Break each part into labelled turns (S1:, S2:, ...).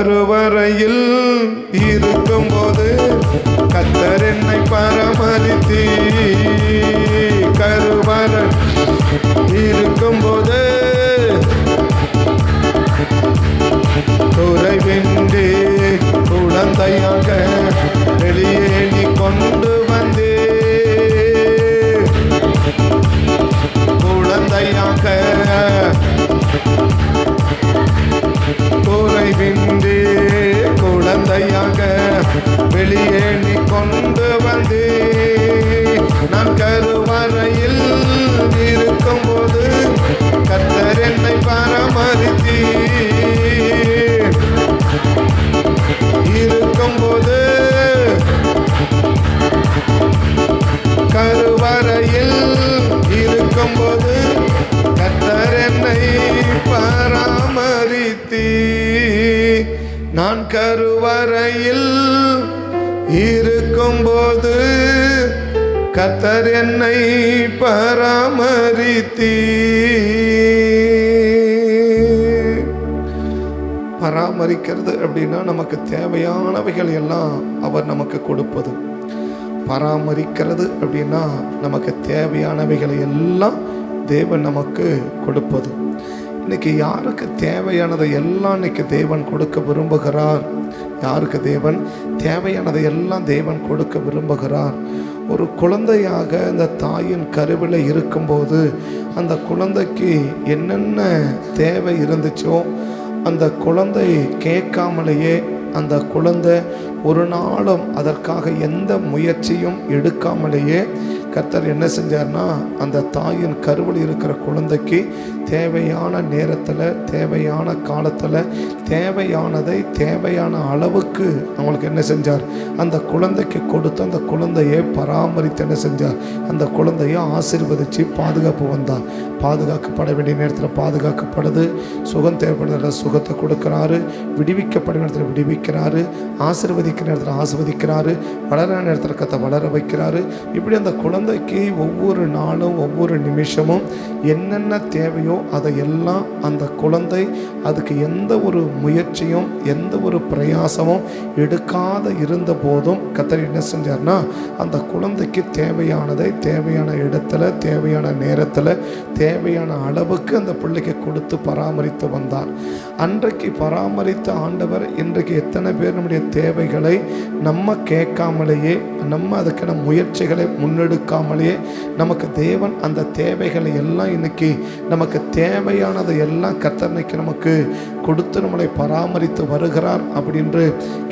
S1: கருவறையில் இருக்கும்போது கர்த்தர் என்னை பராமரித்தி. கருவறை இருக்கும்போது குறைவின்றி குழந்தையாக வெளியே நீ கொண்டு வந்தே. குழந்தையாக குறைவின்றி குழந்தையாக வெளியே நீ கொண்டு வந்தே. நான் கருவறையில் இருக்கும்போது கர்த்தர் என்னை பராமரித்தி. இருக்கும்போது கருவறையில் இருக்கும்போது கர்த்தர் என்னை பராமரித்தி. நான் கருவறையில் இருக்கும்போது கர்த்தர் என்னை பராமரித்தி. பராமரிக்கிறது அப்படின்னா நமக்கு தேவையானவைகள் எல்லாம் அவர் நமக்கு கொடுப்பது. பராமரிக்கிறது அப்படின்னா நமக்கு தேவையானவைகளை எல்லாம் தேவன் நமக்கு கொடுப்பது. இன்னைக்கு யாருக்கு தேவையானதை எல்லாம் இன்னைக்கு தேவன் கொடுக்க விரும்புகிறார்? யாருக்கு தேவன் தேவையானதை எல்லாம் தேவன் கொடுக்க விரும்புகிறார்? ஒரு குழந்தையாக இந்த தாயின் கருவில் இருக்கும்போது அந்த குழந்தைக்கு என்னென்ன தேவை இருந்துச்சோ அந்த குழந்தை கேட்காமலேயே அந்த குழந்தை ஒரு நாளும் அதற்காக எந்த முயற்சியும் எடுக்காமலேயே கர்த்தர் என்ன செஞ்சார்னா அந்த தாயின் கருவில் இருக்கிற குழந்தைக்கு தேவையான நேரத்தில் தேவையான காலத்தில் தேவையானதை தேவையான அளவுக்கு அவங்களுக்கு என்ன செஞ்சார்? அந்த குழந்தைக்கு கொடுத்து அந்த குழந்தையை பராமரித்து என்ன செஞ்சார்? அந்த குழந்தையை ஆசீர்வதித்து பாதுகாப்பு வந்தார். பாதுகாக்கப்பட வேண்டிய நேரத்தில் பாதுகாக்கப்படுது. சுகம் தேவைப்படுற சுகத்தை கொடுக்குறாரு. விடுவிக்கப்பட நேரத்தில் விடுவிக்கிறாரு. ஆசீர்வதிக்கிற நேரத்தில் ஆசீர்வதிக்கிறாரு. வளர நேரத்தில் கத்தை வளர வைக்கிறாரு. இப்படி அந்த குழந்தைக்கு ஒவ்வொரு நாளும் ஒவ்வொரு நிமிஷமும் என்னென்ன தேவையோ அதையெல்லாம் அந்த குழந்தை அதுக்கு எந்த ஒரு முயற்சியும் எந்த ஒரு பிரயாசமும் எடுக்காத இருந்த போதும் கர்த்தர் என்ன செஞ்சார்னா அந்த குழந்தைக்கு தேவையானதை தேவையான இடத்துல தேவையான நேரத்தில் தேவையான அளவுக்கு அந்த பிள்ளைக்கு கொடுத்து பராமரித்து வந்தார். அன்றைக்கு பராமரித்த ஆண்டவர் இன்றைக்கு எத்தனை பேர் நம்முடைய தேவைகளை நம்ம கேட்காமலேயே நம்ம அதுக்கான முயற்சிகளை முன்னெடுக்காமலேயே நமக்கு தேவன் அந்த தேவைகளை எல்லாம் இன்னைக்கு நமக்கு தேவையானதை எல்லாம் கர்த்தர் இன்னைக்கு நமக்கு கொடுத்து நம்மளை பராமரித்து வருகிறார் அப்படின்று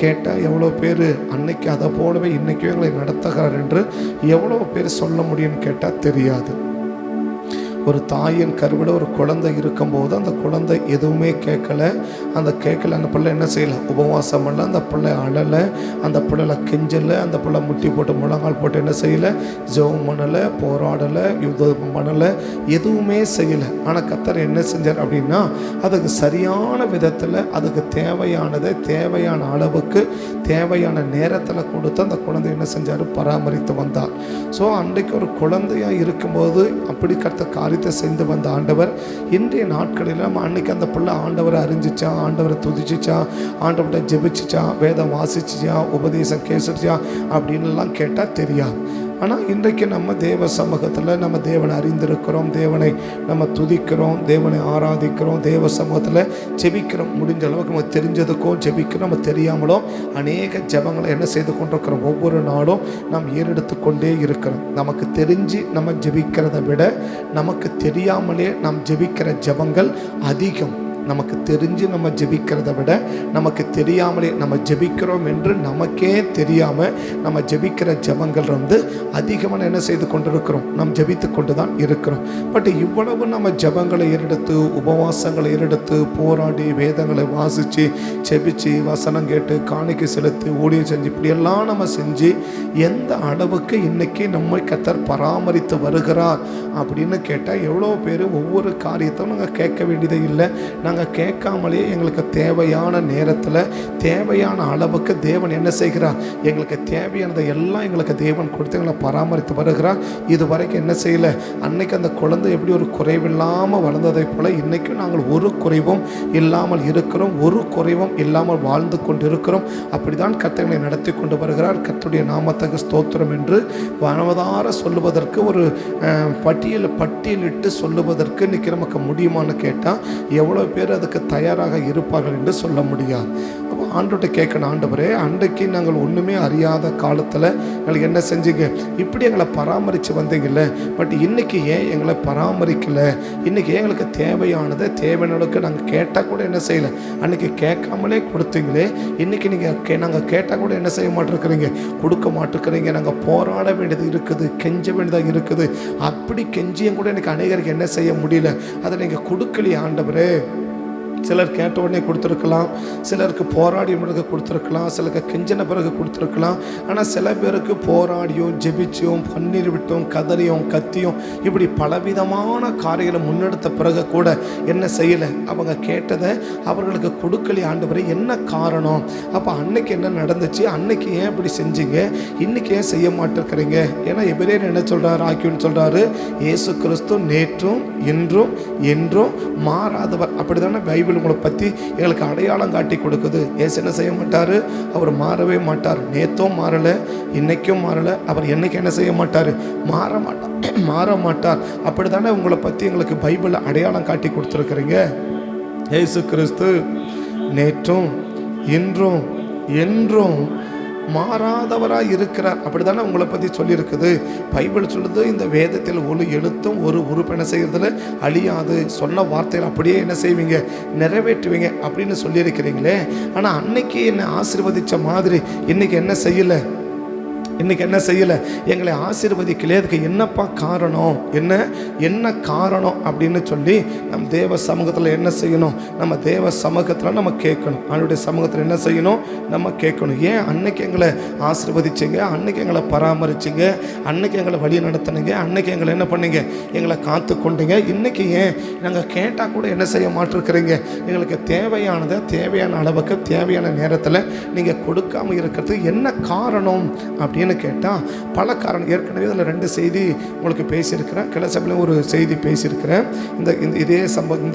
S1: கேட்டால் எவ்வளோ பேர் அன்னைக்கு அதை போலவே இன்றைக்கும் எங்களை நடத்துகிறார் என்று எவ்வளோ பேர் சொல்ல முடியும்னு கேட்டால் தெரியாது. ஒரு தாயின் கருவில் ஒரு குழந்தை இருக்கும்போது அந்த குழந்தை எதுவுமே கேட்கலை. அந்த கேட்கல அந்த பிள்ளை என்ன செய்யலை? உபவாசம் பண்ணல. அந்த பிள்ளை அழலை. அந்த பிள்ளைல கெஞ்சலை. அந்த பிள்ளை முட்டி போட்டு முழங்கால் போட்டு என்ன செய்யலை? ஜெபம் பண்ணலை, போராடலை, யுத்தம் பண்ணலை, எதுவுமே செய்யலை. ஆனால் கர்த்தர் என்ன செஞ்சார் அப்படின்னா அதுக்கு சரியான விதத்தில் அதுக்கு தேவையானதை தேவையான அளவுக்கு தேவையான நேரத்தில் கொடுத்து அந்த குழந்தை என்ன செஞ்சார்? பராமரித்து வந்தார். ஸோ அன்றைக்கு ஒரு குழந்தையாக இருக்கும்போது அப்படி கர்த்தர் செய்து வந்த ஆண்டவர் இன்றைய நாட்களில் நம்ம அன்னைக்கு அந்த பிள்ளை ஆண்டவரை அறிஞ்சிச்சா, ஆண்டவரை துதிச்சிச்சா, ஆண்டவர்கிட்ட ஜெபிச்சிச்சா, வேதம் வாசிச்சிச்சா, உபதேசம் கேசிச்சா அப்படின்லாம் கேட்டால் தெரியாது. ஆனால் இன்றைக்கு நம்ம தேவ சமூகத்தில் நம்ம தேவனை அறிந்திருக்கிறோம், தேவனை நம்ம துதிக்கிறோம், தேவனை ஆராதிக்கிறோம், தேவ சமூகத்தில் ஜெபிக்கிறோம். முடிஞ்ச அளவுக்கு நம்ம தெரிஞ்சதுக்கும் ஜெபிக்கிறோம், நம்ம தெரியாமலும் அநேக ஜெபங்களை என்ன செய்து கொண்டிருக்கிறோம். ஒவ்வொரு நாளும் நாம் ஏறெடுத்து கொண்டே இருக்கிறோம். நமக்கு தெரிஞ்சு நம்ம ஜெபிக்கிறத விட நமக்கு தெரியாமலே நாம் ஜெபிக்கிற ஜெபங்கள் அதிகம். நமக்கு தெரிஞ்சு நம்ம ஜெபிக்கிறத விட நமக்கு தெரியாமலே நம்ம ஜெபிக்கிறோம் என்று நமக்கே தெரியாமல் நம்ம ஜெபிக்கிற ஜெபங்கள் அதிகமாக என்ன செய்து கொண்டிருக்கிறோம்? நாம் ஜெபித்து கொண்டு தான் இருக்கிறோம். பட் இவ்வளவு நம்ம ஜெபங்களை ஏறெடுத்து உபவாசங்களை ஏறெடுத்து போராடி வேதங்களை வாசித்து ஜெபிச்சு வசனம் கேட்டு காணிக்கை செலுத்தி ஊழியம் செஞ்சு இப்படியெல்லாம் நம்ம செஞ்சு எந்த அளவுக்கு இன்னைக்கு நம்மை கர்த்தர் பராமரித்து வருகிறார் அப்படின்னு கேட்டால் எவ்வளோ பேர் ஒவ்வொரு காரியத்தையும் நாங்கள் கேட்க வேண்டியதே இல்லை. நாங்கள் கேட்காமலே எங்களுக்கு தேவையான நேரத்தில் தேவையான அளவுக்கு தேவன் என்ன செய்கிறார், எங்களுக்கு தேவையானதை எல்லாம் எங்களுக்கு தேவன் கொடுத்து எங்களை பராமரித்து வருகிறார். இது வரைக்கும் என்ன செய்யலை, அன்னைக்கு அந்த குழந்தை எப்படி ஒரு குறைவில்லாமல் வளர்ந்ததை போல இன்றைக்கும் நாங்கள் ஒரு குறைவும் இல்லாமல் இருக்கிறோம், ஒரு குறைவும் இல்லாமல் வாழ்ந்து கொண்டு இருக்கிறோம். அப்படி தான் கர்த்தரை நடத்தி கொண்டு வருகிறார். கர்த்தருடைய நாமத்துக்கு ஸ்தோத்திரம் என்று வானவதார சொல்லுவதற்கு ஒரு பட்டியலிட்டு சொல்லுவதற்கு இன்றைக்கி நமக்கு முடியுமான்னு கேட்டால் எவ்வளோ பேர் அதுக்கு தயாராக இருப்பார்கள் என்று சொல்ல முடியாது. அப்போ ஆண்டவர்கிட்ட கேட்கணும், ஆண்டவரே அன்றைக்கு நாங்கள் ஒன்றுமே அறியாத காலத்தில் எங்களுக்கு என்ன செஞ்சீங்க, இப்படி எங்களை பராமரித்து வந்தீங்கல்ல, பட் இன்றைக்கி ஏன் எங்களை பராமரிக்கலை, இன்றைக்கி ஏன் எங்களுக்கு தேவையானதை தேவையானதுக்கு நாங்கள் கேட்டால் கூட என்ன செய்யலை, அன்றைக்கி கேட்காமலே கொடுத்தீங்களே, இன்றைக்கி நீங்கள் நாங்கள் கேட்டால் கூட என்ன செய்ய மாட்டிருக்கிறீங்க, கொடுக்க மாட்டிருக்கிறீங்க. நாங்கள் போராட வேண்டியது இருக்குது, கெஞ்ச வேண்டியதாக இருக்குது. அப்படி கெஞ்சியும் கூட எனக்கு அநேகருக்கு என்ன செய்ய முடியல, அதை நீங்கள் கொடுக்கலையே ஆண்டவரே. சிலர் கேட்ட உடனே கொடுத்துருக்கலாம், சிலருக்கு போராடி பிறகு கொடுத்துருக்கலாம், சிலருக்கு கெஞ்சின பிறகு கொடுத்துருக்கலாம். ஆனால் சில பேருக்கு போராடியும் ஜெபிச்சியும் பன்னீர் விட்டும் கதறியும் கத்தியும் இப்படி பலவிதமான காரியங்களை முன்னெடுத்த பிறகு கூட என்ன செய்யலை, அவங்க கேட்டதை அவர்களுக்கு கொடுக்கலையே ஆண்டவரே, என்ன காரணம்? அப்போ அன்னைக்கு என்ன நடந்துச்சு, அன்னைக்கு ஏன் இப்படி செஞ்சீங்க, இன்னைக்கு ஏன் செய்ய மாட்டிருக்கிறீங்க? ஏன்னா எபிரேயர் என்ன சொல்கிறார், ஆக்கியோன்னு சொல்கிறாரு, இயேசு கிறிஸ்து நேற்றும் இன்றும் என்றும் மாறாதவர். அப்படி தானே பைபிள் உங்களை பற்றி எங்களுக்கு அடையாளம் காட்டி கொடுக்குது. ஏசு என்ன செய்ய மாட்டார், அவர் மாறவே மாட்டார். நேற்றும் மாறலை, இன்னைக்கும் மாறலை, அவர் என்னைக்கு என்ன செய்ய மாட்டார், மாற மாட்டார். அப்படி தானே உங்களை பற்றி எங்களுக்கு பைபிள் அடையாளம் காட்டி கொடுத்துருக்குறீங்க. இயேசு கிறிஸ்து நேற்றும் இன்றும் என்றும் மாறாதவராக இருக்கிறார். அப்படி தானே உங்களை பற்றி சொல்லியிருக்குது. பைபிள் சொல்லுது, இந்த வேதத்தில் ஒரு எழுத்தும் ஒரு உறுப்பு என்ன செய்கிறதுல அழியாது, சொன்ன வார்த்தைகள் அப்படியே என்ன செய்வீங்க, நிறைவேற்றுவீங்க அப்படின்னு சொல்லியிருக்கிறீங்களே. ஆனால் அன்னைக்கு என்னை ஆசீர்வதித்த மாதிரி இன்னைக்கு என்ன செய்யலை, இன்றைக்கி என்ன செய்யலை, எங்களை ஆசீர்வதிக்கலையே. அதுக்கு என்னப்பா காரணம், என்ன காரணம் அப்படின்னு சொல்லி நம் தேவ சமூகத்தில் என்ன செய்யணும், நம்ம தேவ சமூகத்தில் நம்ம கேட்கணும். அவனுடைய சமூகத்தில் என்ன செய்யணும், நம்ம கேட்கணும். ஏன் அன்னைக்கு எங்களை ஆசீர்வதிச்சிங்க, அன்னைக்கு எங்களை பராமரிச்சிங்க, அன்னைக்கு எங்களை வழி நடத்தினீங்க, அன்னைக்கு எங்களை என்ன பண்ணீங்க, எங்களை காத்து கொண்டீங்க. இன்றைக்கி ஏன் நாங்கள் கேட்டால் கூட என்ன செய்ய மாட்டிருக்கிறீங்க, எங்களுக்கு தேவையானதை தேவையான அளவுக்கு தேவையான நேரத்தில் நீங்கள் கொடுக்காமல் இருக்கிறது என்ன காரணம் அப்படின்னு கேட்டால் பல காரணம். ஏற்கனவே இதில் 2 செய்தி உங்களுக்கு பேசியிருக்கிறேன், கிளச்சபிலையும் ஒரு செய்தி பேசியிருக்கிறேன். இதே சம்பவம்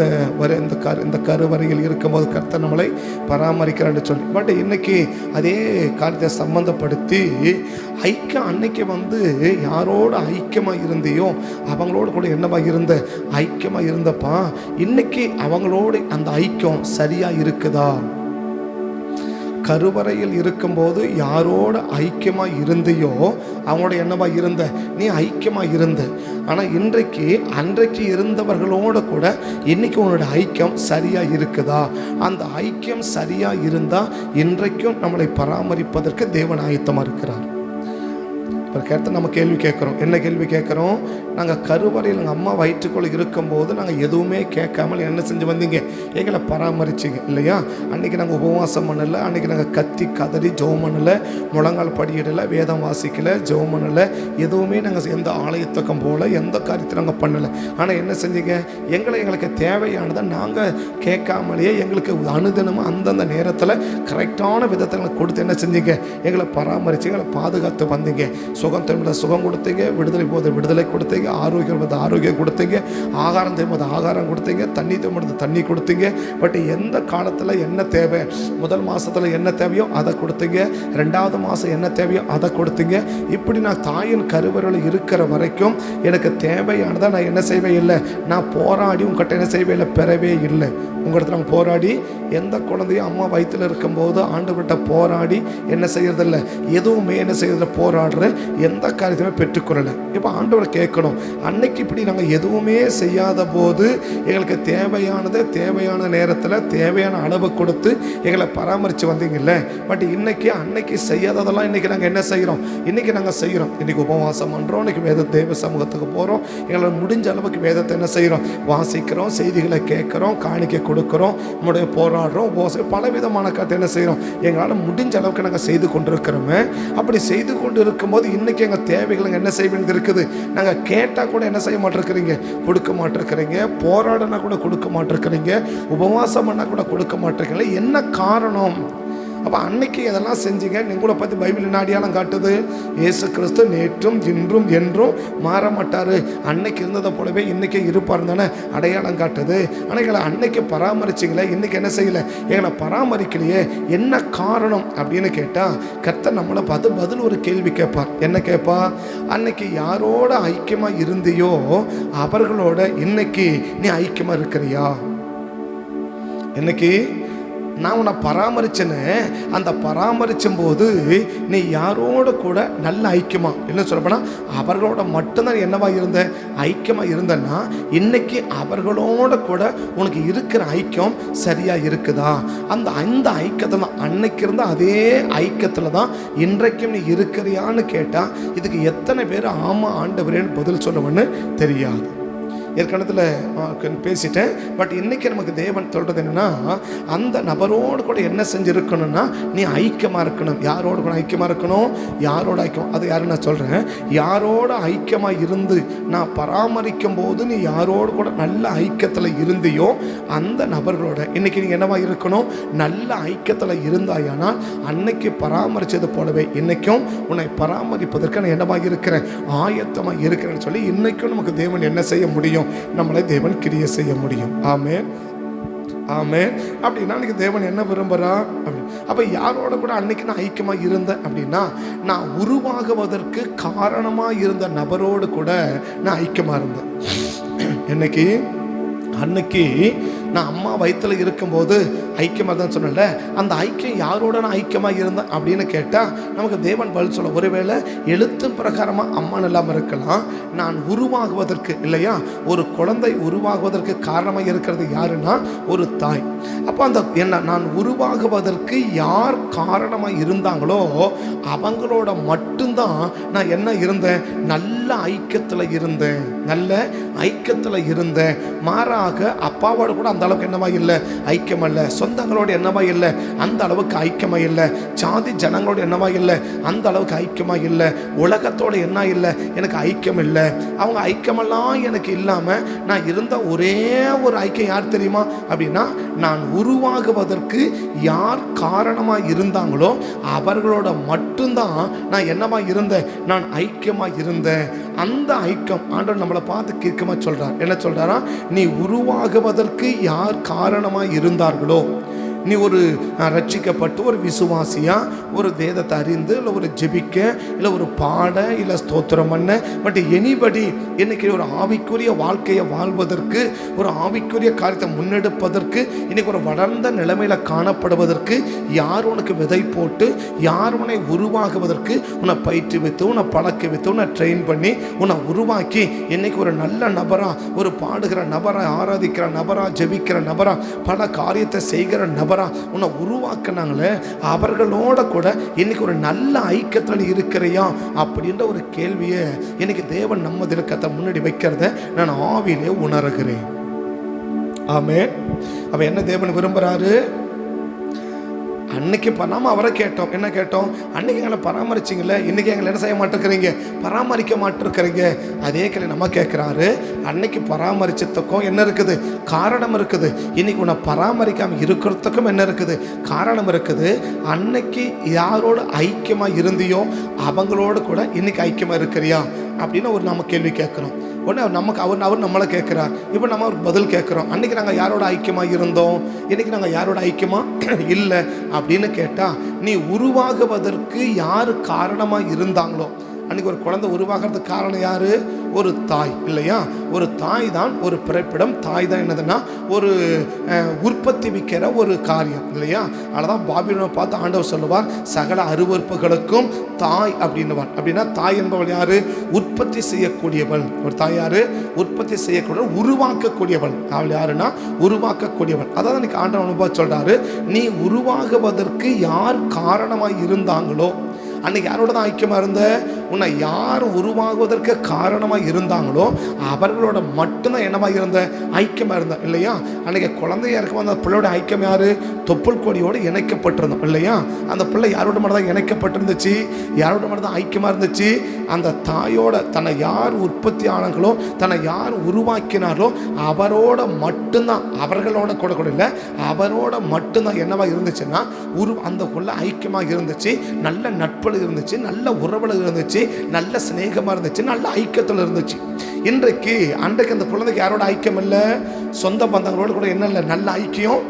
S1: இந்த கருவறையில் இருக்கும்போது கர்த்தர் நம்மளை பராமரிக்கிறான்னு சொல்லி. பட் இன்னைக்கு அதே காரியத்தை சம்பந்தப்படுத்தி ஐக்கியம், அன்னைக்கு யாரோட ஐக்கியமாக இருந்தியோ அவங்களோட கூட என்னவா இருந்த, ஐக்கியமாக இருந்தப்பா, இன்னைக்கு அவங்களோட அந்த ஐக்கியம் சரியாக இருக்குதா? கருவறையில் இருக்கும்போது யாரோட ஐக்கியமாக இருந்தையோ அவங்களோட என்னவா இருந்த, நீ ஐக்கியமாக இருந்த. ஆனால் அன்றைக்கு இருந்தவர்களோடு கூட இன்னைக்கு உன்னோட ஐக்கியம் சரியாக இருக்குதா? அந்த ஐக்கியம் சரியாக இருந்தால் இன்றைக்கும் நம்மளை பராமரிப்பதற்கு தேவன் ஆயத்தமாக இருக்கிறார். இப்போ கேட்ட நம்ம கேள்வி கேட்குறோம், என்ன கேள்வி கேட்குறோம், நாங்கள் கருவறையில் எங்கள் அம்மா வயிற்றுக்குள்ளே இருக்கும்போது நாங்கள் எதுவுமே கேட்காமல் என்ன செஞ்சு வந்தீங்க, எங்களை பராமரிச்சிங்க இல்லையா? அன்றைக்கி நாங்கள் உபவாசம் பண்ணலை, அன்றைக்கி நாங்கள் கத்தி கதறி ஜெபம் பண்ணலை, முழங்கால் படியிடலை, வேதம் வாசிக்கலை, ஜெபம் பண்ணலை, எதுவுமே நாங்கள் எந்த ஆலயத்துக்கும் போகல, எந்த காரியத்தை நாங்கள் பண்ணலை. ஆனால் என்ன செஞ்சீங்க, எங்களுக்கு தேவையானதை நாங்கள் கேட்காமலேயே எங்களுக்கு அனுதினமும் அந்தந்த நேரத்தில் கரெக்டான விதத்தை எங்களுக்கு கொடுத்து என்ன செஞ்சீங்க, எங்களை பராமரித்து எங்களை பாதுகாத்து வந்தீங்க. சுகம் தேவைப்பட்ட சுகம் கொடுத்தீங்க, விடுதலை போது விடுதலை கொடுத்தீங்க, ஆரோக்கியம் போது ஆரோக்கியம் கொடுத்தீங்க, ஆகாரம் தேவைப்போது ஆகாரம் கொடுத்தீங்க, தண்ணி தேவைப்போது தண்ணி கொடுத்தீங்க. பட் எந்த காலத்தில் என்ன தேவை, முதல் மாதத்தில் என்ன தேவையோ அதை கொடுத்தீங்க, 2வது மாதம் என்ன தேவையோ அதை கொடுத்தீங்க. இப்படி நான் தாயின் கருவறையில் இருக்கிற வரைக்கும் எனக்கு தேவையானதை நான் என்ன செய்வே இல்லை, நான் போராடி உங்கள்கிட்ட என்ன செய்வே இல்லை, பெறவே இல்லை. உங்கள்கிட்ட நாங்கள் போராடி எந்த குழந்தையும் அம்மா வயிற்றில் இருக்கும்போது ஆண்டவர்கிட்ட போராடி என்ன செய்யறதில்ல, எதுவுமே என்ன செய்யறதில்ல, போராடுற எந்த காரியத்தையுமே பெற்றுக்கொள்ளலை. இப்போ ஆண்டவரை கேட்கணும், அன்னைக்கு இப்படி நாங்கள் எதுவுமே செய்யாத போது எங்களுக்கு தேவையானதை தேவையான நேரத்தில் தேவையான அளவு கொடுத்து எங்களை பராமரித்து வந்தீங்கல்ல. பட் அன்னைக்கு செய்யாததெல்லாம் இன்றைக்கி நாங்கள் என்ன செய்கிறோம், இன்றைக்கி நாங்கள் செய்கிறோம். இன்றைக்கி உபவாசம் பண்ணுறோம், இன்றைக்கி தேவ சமூகத்துக்கு போகிறோம், எங்களை முடிஞ்ச அளவுக்கு வேதத்தை என்ன செய்கிறோம், வாசிக்கிறோம், செய்திகளை கேட்குறோம், காணிக்கை கொடுக்குறோம், நம்முடைய போராடுறோம், பலவிதமான காரியத்தை என்ன செய்கிறோம், எங்களால் முடிஞ்ச அளவுக்கு நாங்கள் செய்து கொண்டிருக்கிறோமே. அப்படி செய்து கொண்டு இருக்கும்போது இன்றைக்கி எங்கள் தேவைகள் என்ன செய்ய வேண்டியது இருக்குது. நாங்கள் கேட்டால் கூட என்ன செய்ய மாட்டிருக்கிறீங்க, கொடுக்க மாட்டிருக்கிறீங்க. போராடினா கூட கொடுக்க மாட்டிருக்கிறீங்க. உபவாசம் பண்ணால் கூட கொடுக்க மாட்டிருக்கீங்களே, என்ன காரணம்? அப்போ அன்னைக்கு எதெல்லாம் செஞ்சீங்க? உங்களை பற்றி பைபிள் என்ன அடையாளம் காட்டுது? இயேசு கிறிஸ்து நேற்றும் இன்றும் என்றும் மாற மாட்டார், அன்னைக்கு இருந்ததை போலவே இன்றைக்கி இருப்பார் தானே அடையாளம் காட்டுது. ஆனால் எங்களை அன்னைக்கு பராமரிச்சிங்களே, இன்றைக்கி என்ன செய்யலை, எங்களை பராமரிக்கலையே, என்ன காரணம் அப்படின்னு கேட்டால் கர்த்தர் நம்மளை பார்த்து பதில் ஒரு கேள்வி கேட்பார். என்ன கேட்பா? அன்னைக்கு யாரோட ஐக்கியமாக இருந்தியோ அவர்களோட இன்னைக்கு நீ ஐக்கியமாக இருக்கிறியா? இன்னைக்கு நான் உன்னை பராமரிச்சேன்னு, அந்த பராமரிச்சும் போது நீ யாரோட கூட நல்ல ஐக்கியமா, என்ன சொல்லப்போனால் அவர்களோட மட்டும்தான் என்னவா இருந்த, ஐக்கியமாக இருந்தன்னா இன்னைக்கு அவர்களோட கூட உனக்கு இருக்கிற ஐக்கியம் சரியாக இருக்குதா? அந்த ஐக்கியத்தில் தான் அன்னைக்கு இருந்த அதே ஐக்கியத்தில் தான் இன்றைக்கும் நீ இருக்கிறியான்னு கேட்டால் இதுக்கு எத்தனை பேர் ஆமாம் ஆண்டவரேன்னு பதில் சொல்லுவேன்னு தெரியாது. ஏற்கனவே பேசிட்டேன். பட் இன்றைக்கி நமக்கு தேவன் சொல்கிறது என்னென்னா, அந்த நபரோடு கூட என்ன செஞ்சுருக்கணும்னா நீ ஐக்கியமாக இருக்கணும். யாரோடு கூட ஐக்கியமாக இருக்கணும்? யாரோட ஐக்கியம், அது யாரும் நான் சொல்கிறேன். யாரோட ஐக்கியமாக இருந்து நான் பராமரிக்கும் போது நீ யாரோடு கூட நல்ல ஐக்கியத்தில் இருந்தியோ அந்த நபர்களோட இன்றைக்கி நீங்கள் என்னவா இருக்கணும்? நல்ல ஐக்கியத்தில் இருந்தாயானால் அன்னைக்கு பராமரித்தது போலவே இன்றைக்கும் உன்னை பராமரிப்பதற்கு நான் என்னவாக இருக்கிறேன், ஆயத்தமாக இருக்கிறேன்னு சொல்லி இன்றைக்கும் நமக்கு தேவன் என்ன செய்ய முடியும், நம்மளை தேவன் கிரியை செய்ய முடியும். ஆமென், ஆமென். அப்படின்னா அன்றைக்கி தேவன் என்ன விரும்புகிறா அப்படின்னு. அப்போ யாரோட கூட அன்னைக்கு நான் ஐக்கியமாக இருந்தேன் அப்படின்னா, நான் உருவாகுவதற்கு காரணமாக இருந்த நபரோடு கூட நான் ஐக்கியமாக இருந்தேன். அன்னைக்கு நான் அம்மா வயிற்றில் இருக்கும்போது ஐக்கியமாக தான் சொன்னல, அந்த ஐக்கியம் யாரோட நான் ஐக்கியமாக இருந்தேன் அப்படின்னு கேட்டால் நமக்கு தேவன் பதில் சொல்ல, ஒருவேளை எழுத்து பிரகாரமாக அம்மா இல்லாமல் இருக்கலாம். நான் உருவாகுவதற்கு இல்லையா, ஒரு குழந்தை உருவாகுவதற்கு காரணமாக இருக்கிறது யாருன்னா ஒரு தாய். அப்போ அந்த நான் உருவாகுவதற்கு யார் காரணமாக இருந்தாங்களோ அவங்களோட மட்டும்தான் நான் என்ன இருந்தேன், நல்ல ஐக்கியத்தில் இருந்தேன், நல்ல ஐக்கியத்தில் இருந்தேன். மாறாக அப்பாவோட கூட அந்த அளவுக்கு என்னவா இல்லை, ஐக்கியம் இல்லை. சொந்தங்களோடு என்னவா இல்லை, அந்த அளவுக்கு ஐக்கியமாக இல்லை. ஜாதி ஜனங்களோடு என்னவா இல்லை, அந்த அளவுக்கு ஐக்கியமாக இல்லை. உலகத்தோடு என்ன இல்லை, எனக்கு ஐக்கியம் இல்லை. அவங்க ஐக்கியமெல்லாம் எனக்கு இல்லாமல் நான் இருந்த ஒரே ஒரு ஐக்கியம் யார் தெரியுமா அப்படின்னா, நான் உருவாகுவதற்கு யார் காரணமாக இருந்தாங்களோ அவர்களோட மட்டும்தான் நான் என்னவா இருந்தேன், நான் ஐக்கியமாக இருந்தேன். அந்த ஐக்கியம் ஆண்டவர் நம்மளை பார்த்து கேட்கமா சொல்கிறார். என்ன சொல்கிறாரா, நீ உருவாகுவதற்கு யார் காரணமாக இருந்தார்களோ, நீ ஒரு ரட்சிக்கப்பட்டு ஒரு விசுவாசியாக ஒரு வேதத்தை அறிந்து இல்லை ஒரு ஜெபிக்க இல்லை ஒரு பாட இல்லை ஸ்தோத்திரம் பண்ண, பட் எனிபடி இன்னைக்கு ஒரு ஆவிக்குரிய வாழ்க்கையை வாழ்வதற்கு, ஒரு ஆவிக்குரிய காரியத்தை முன்னெடுப்பதற்கு, இன்னைக்கு ஒரு வளர்ந்த நிலைமையில் காணப்படுவதற்கு யார் உனக்கு விதை போட்டு, யார் உன்னை உருவாகுவதற்கு உன்னை பயிற்றுவித்து, உன்னை பழக்க வைத்து, உன்னை ட்ரெயின் பண்ணி, உன்னை உருவாக்கி இன்னைக்கு ஒரு நல்ல நபரா, ஒரு பாடுகிற நபரா, ஆராதிக்கிற நபரா, ஜெபிக்கிற நபரா, பல காரியத்தை செய்கிற நபரா உன்னை உருவாக்குனாங்களே, அவர்களோட கூட இன்னைக்கு ஒரு நல்ல ஐக்கியத்தில் இருக்கிறையா அப்படின்ற ஒரு கேள்வியை இன்னைக்கு தேவன் நம்ம திலக்கத்தை முன்னாடி வைக்கிறத நான் ஆவியிலே உணர்கிறேன். ஆமென். அப்ப என்ன தேவன் விரும்புறாரு, அன்னைக்கு பண்ணாமல் அவரை கேட்டோம். என்ன கேட்டோம், அன்னைக்கு எங்களை பராமரிச்சிங்களே, இன்றைக்கி எங்களை என்ன செய்ய மாட்டிருக்கிறீங்க, பராமரிக்க மாட்டிருக்கிறீங்க. அதே கேள்வி நம்ம கேட்குறாரு, அன்னைக்கு பராமரிச்சதுக்கும் என்ன இருக்குது, காரணம் இருக்குது. இன்னைக்கு உன்னை பராமரிக்காமல் இருக்கிறதுக்கும் என்ன இருக்குது, காரணம் இருக்குது. அன்னைக்கு யாரோட ஐக்கியமாக இருந்தியோ அவங்களோட கூட இன்னைக்கு ஐக்கியமாக இருக்கிறியா அப்படின்னு ஒரு நம்ம கேள்வி கேட்குறோம். உடனே நமக்கு அவர் நம்மளை கேட்குறார். இப்போ நம்ம அவருக்கு பதில் கேட்குறோம், அன்றைக்கி நாங்கள் யாரோட ஐக்கியமாக இருந்தோம், இன்றைக்கி நாங்கள் யாரோட ஐக்கியமாக இல்லை அப்படின்னு கேட்டால், நீ உருவாகுவதற்கு யார் காரணமாக இருந்தாங்களோ, அன்றைக்கி ஒரு குழந்தை உருவாகிறதுக்கு காரணம் யார், ஒரு தாய் இல்லையா. ஒரு தாய் தான் ஒரு பிறப்பிடம். தாய் தான் என்னதுன்னா ஒரு உற்பத்தி விற்கிற ஒரு காரியம் இல்லையா. அதனால் பாபிலோனை பார்த்து ஆண்டவர் சொல்லுவார், சகல அருவருப்புகளுக்கும் தாய் அப்படின்னுவார். அப்படின்னா தாய் என்பவள் யார், உற்பத்தி செய்யக்கூடியவள். ஒரு தாய் யார், உற்பத்தி செய்யக்கூடியவள், உருவாக்கக்கூடியவள். அவள் யாருன்னா உருவாக்கக்கூடியவள். அதாவது இன்னைக்கு ஆண்டவர் அனுபவம் சொல்கிறாரு, நீ உருவாகுவதற்கு யார் காரணமாக இருந்தாங்களோ, அன்னைக்கு யாரோட தான் ஐக்கியமாக இருந்த, உன்னை யார் உருவாகுவதற்கு காரணமாக இருந்தாங்களோ அவர்களோட மட்டும்தான் என்னவா இருந்த, ஐக்கியமாக இருந்தேன் இல்லையா. அன்றைக்கி குழந்தையா இருக்கும் அந்த பிள்ளையோட ஐக்கியம் யார், தொப்புள் கொடியோடு இணைக்கப்பட்டிருந்தோம் இல்லையா. அந்த பிள்ளை யாரோட மட்டும் தான் இணைக்கப்பட்டிருந்துச்சு, யாரோட மட்டும் தான் ஐக்கியமாக இருந்துச்சு, அந்த தாயோட. தன்னை யார் உற்பத்தி ஆனாங்களோ, தன்னை யார் உருவாக்கினாரோ அவரோட மட்டும்தான், அவர்களோட கூட கூட இல்லை, அவரோட மட்டும்தான் என்னவா இருந்துச்சுன்னா அந்த கொள்ள ஐக்கியமாக இருந்துச்சு, நல்ல நட்பில் இருந்துச்சு, நல்ல உறவில் இருந்துச்சு, நல்ல சிநேகமாக இருந்துச்சு, நல்ல ஐக்கியத்தில் இருந்துச்சு. அன்றைக்கு அந்த குழந்தைக்கு யாரோட ஐக்கியம் இல்லை, சொந்த பந்தங்களோட கூட என்ன இல்லை, நல்ல ஐக்கியம்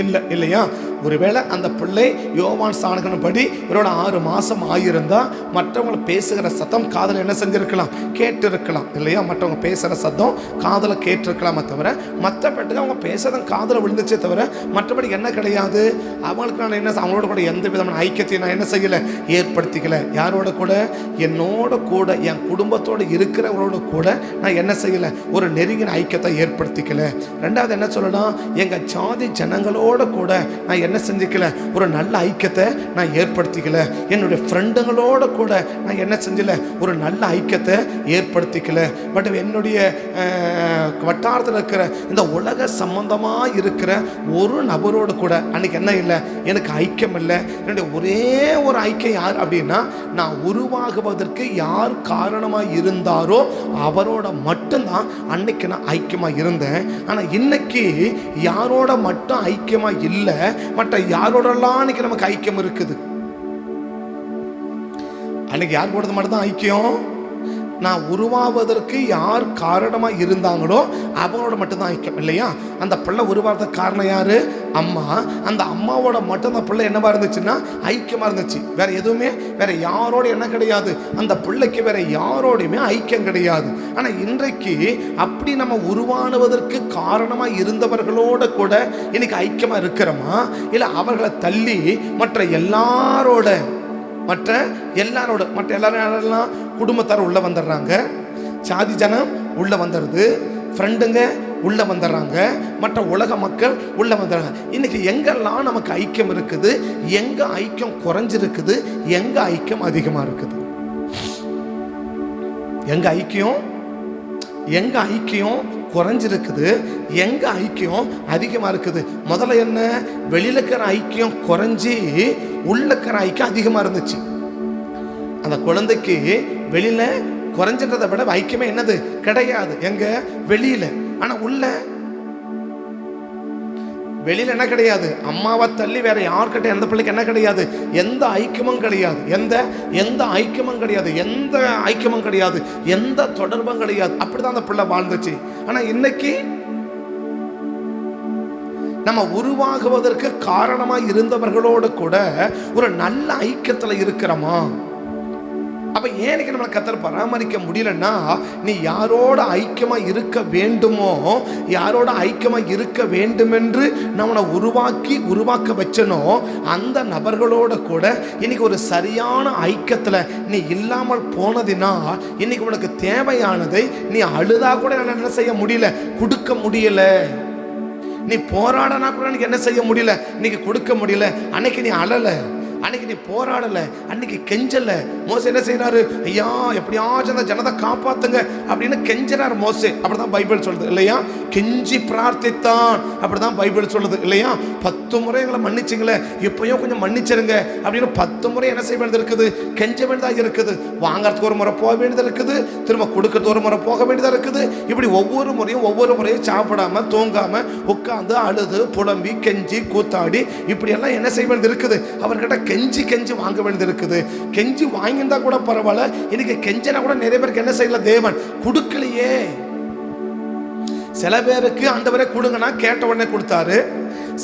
S1: இல்லை இல்லையா. ஒருவேளை அந்த பிள்ளை யோவான் ஸ்நானகன் படி இவரோட 6 மாதம் ஆகியிருந்தா மற்றவங்களை பேசுகிற சத்தம் காதில் என்ன செஞ்சிருக்கலாம், கேட்டிருக்கலாம் இல்லையா. மற்றவங்க பேசுகிற சத்தம் காதில் கேட்டிருக்கலாமே தவிர, மற்றபடிக்கு அவங்க பேசுறதும் காதில் விழுந்துச்சே தவிர மற்றபடி என்ன கிடையாது. அவங்களுக்கு நான் என்ன, அவங்களோட கூட எந்த விதமான ஐக்கியத்தையும் நான் என்ன செய்யலை, ஏற்படுத்திக்கலை. யாரோட கூட, என்னோட கூட, என் குடும்பத்தோடு இருக்கிறவங்களோட கூட நான் என்ன செய்யலை, ஒரு நெருங்கின ஐக்கியத்தை ஏற்படுத்திக்கலை. ரெண்டாவது என்ன சொல்லலாம், எங்கள் ஜாதி ஜனங்களோட கூட நான் என்ன செஞ்சுக்கல, ஒரு நல்ல ஐக்கியத்தை நான் ஏற்படுத்திக்கல. என்னுடைய ஃப்ரெண்டுங்களோட கூட நான் என்ன செஞ்சல, ஒரு நல்ல ஐக்கியத்தை ஏற்படுத்திக்கல. பட் என்னுடைய வட்டாரத்தில் இருக்கிற இந்த உலக சம்பந்தமாக இருக்கிற ஒரு நபரோடு கூட அன்னைக்கு என்ன இல்லை, எனக்கு ஐக்கியம் இல்லை. என்னுடைய ஒரே ஒரு ஐக்கியம் யார் அப்படின்னா, நான் உருவாகுவதற்கு யார் காரணமாக இருந்தாரோ அவரோட மட்டும்தான் அன்னைக்கு நான் ஐக்கியமாக இருந்தேன். ஆனால் இன்னைக்கு யாரோட மட்டும் ஐக்கியமாக இல்லை, மற்ற யாரோடலாம் அன்னைக்கு நமக்கு ஐக்கியம் இருக்குது. அன்னைக்கு யார் கூட மட்டும் தான் ஐக்கியம், நான் உருவாவதற்கு யார் காரணமாக இருந்தாங்களோ அவங்களோட மட்டும்தான் ஐக்கியம் இல்லையா. அந்த பிள்ளை உருவாகிறதுக்கு காரணம் யார், அம்மா. அந்த அம்மாவோட மட்டும் அந்த பிள்ளை என்னவா இருந்துச்சுன்னா ஐக்கியமாக இருந்துச்சு. வேற எதுவுமே, வேற யாரோட என்ன கிடையாது, அந்த பிள்ளைக்கு வேற யாரோடையுமே ஐக்கியம் கிடையாது. ஆனால் இன்றைக்கு அப்படி நம்ம உருவானுவதற்கு காரணமாக இருந்தவர்களோட கூட இன்னைக்கு ஐக்கியமாக இருக்கிறோமா, இல்லை அவர்களை தள்ளி மற்ற எல்லாரோட எல்லாரும் யாரெல்லாம் குடும்பத்தார் உள்ள வந்துடுறாங்க, சாதி ஜனம் உள்ள வந்துடுது, ஃப்ரெண்டுங்க உள்ள வந்துடுறாங்க, மற்ற உலக மக்கள் உள்ள வந்துடுறாங்க. இன்னைக்கு எங்கெல்லாம் நமக்கு ஐக்கியம் இருக்குது, எங்க ஐக்கியம் குறைஞ்சிருக்குது, எங்க ஐக்கியம் அதிகமாக இருக்குது, எங்க ஐக்கியம் குறைஞ்சிருக்குது, எங்க ஐக்கியம் அதிகமாக இருக்குது. முதல்ல என்ன, வெளியில இருக்கிற ஐக்கியம் குறைஞ்சி உள்ள இருக்கிற ஐக்கியம் அதிகமாக இருந்துச்சு. அந்த குழந்தைக்கு வெளியில குறைஞ்சின்றதை விட ஐக்கியமே என்னது கிடையாது, எங்க வெளியில. ஆனா வெளியில என்ன கிடையாது, அம்மாவை தள்ளி வேற யார்கிட்ட எந்த பிள்ளைக்கு என்ன கிடையாது, எந்த ஐக்கியமும் கிடையாது, எந்த ஐக்கியமும் கிடையாது, எந்த ஐக்கியமும் கிடையாது, எந்த தொடர்பும் கிடையாது. அப்படிதான் அந்த பிள்ளை வாழ்ந்துச்சு. ஆனா இன்னைக்கு நம்ம உருவாகுவதற்கு காரணமாக இருந்தவர்களோடு கூட ஒரு நல்ல ஐக்கியத்தில் இருக்கிறோமா? அப்ப ஏனுக்கு நம்மளை கர்த்தர் பராமரிக்க முடியலன்னா, நீ யாரோட ஐக்கியமா இருக்க வேண்டுமோ, யாரோட ஐக்கியமா இருக்க வேண்டும் என்று நம்மளை உருவாக்க வச்சனோ அந்த நபர்களோட கூட இன்னைக்கு ஒரு சரியான ஐக்கியத்துல நீ இல்லாமல் போனதினா, இன்னைக்கு உனக்கு தேவையானதை நீ அழுதா கூட என்ன செய்ய முடியல, கொடுக்க முடியல. நீ போராடனா கூட எனக்கு என்ன செய்ய முடியல, இன்னைக்கு கொடுக்க முடியல. அன்னைக்கு நீ அழல, அன்னைக்கு நீ போராடல, அன்னைக்கு கெஞ்சல. மோசே என்ன செய்யறாரு, ஐயா எப்படியாச்சும் அந்த ஜனத்தை காப்பாத்துங்க அப்படின்னு கெஞ்சறாரு மோசே. அப்படிதான் பைபிள் சொல்லுது இல்லையா, கெஞ்சி பிரார்த்தித்தான், அப்படிதான் பைபிள் சொல்லுது இல்லையா. 10 முறை எங்களை மன்னிச்சுங்களே, இப்பயும் கொஞ்சம் மன்னிச்சிருங்க அப்படின்னு 10 முறை என்ன செய்ய வேண்டியது இருக்குது, கெஞ்ச வேண்டியதாக இருக்குது. வாங்கறதுக்கு ஒரு முறை போக வேண்டியதாக இருக்குது, திரும்ப கொடுக்கறதுக்கு ஒரு முறை போக வேண்டியதாக இருக்குது. இப்படி ஒவ்வொரு முறையும் சாப்பிடாம தூங்காம உட்காந்து அழுது புலம்பி கெஞ்சி கூத்தாடி இப்படியெல்லாம் என்ன செய்ய வேண்டியது இருக்குது, அவர்கிட்ட கெஞ்சி வாங்க வேண்டியது இருக்குது. கெஞ்சி வாங்கியிருந்தா கூட பரவாயில்ல, இன்னைக்கு கெஞ்சினா கூட நிறைய பேருக்கு என்ன செய்யல, தேவன் கொடுக்கலையே. சில பேருக்கு ஆண்டவரே கொடுங்கன்னா கேட்ட உடனே கொடுத்தாரு,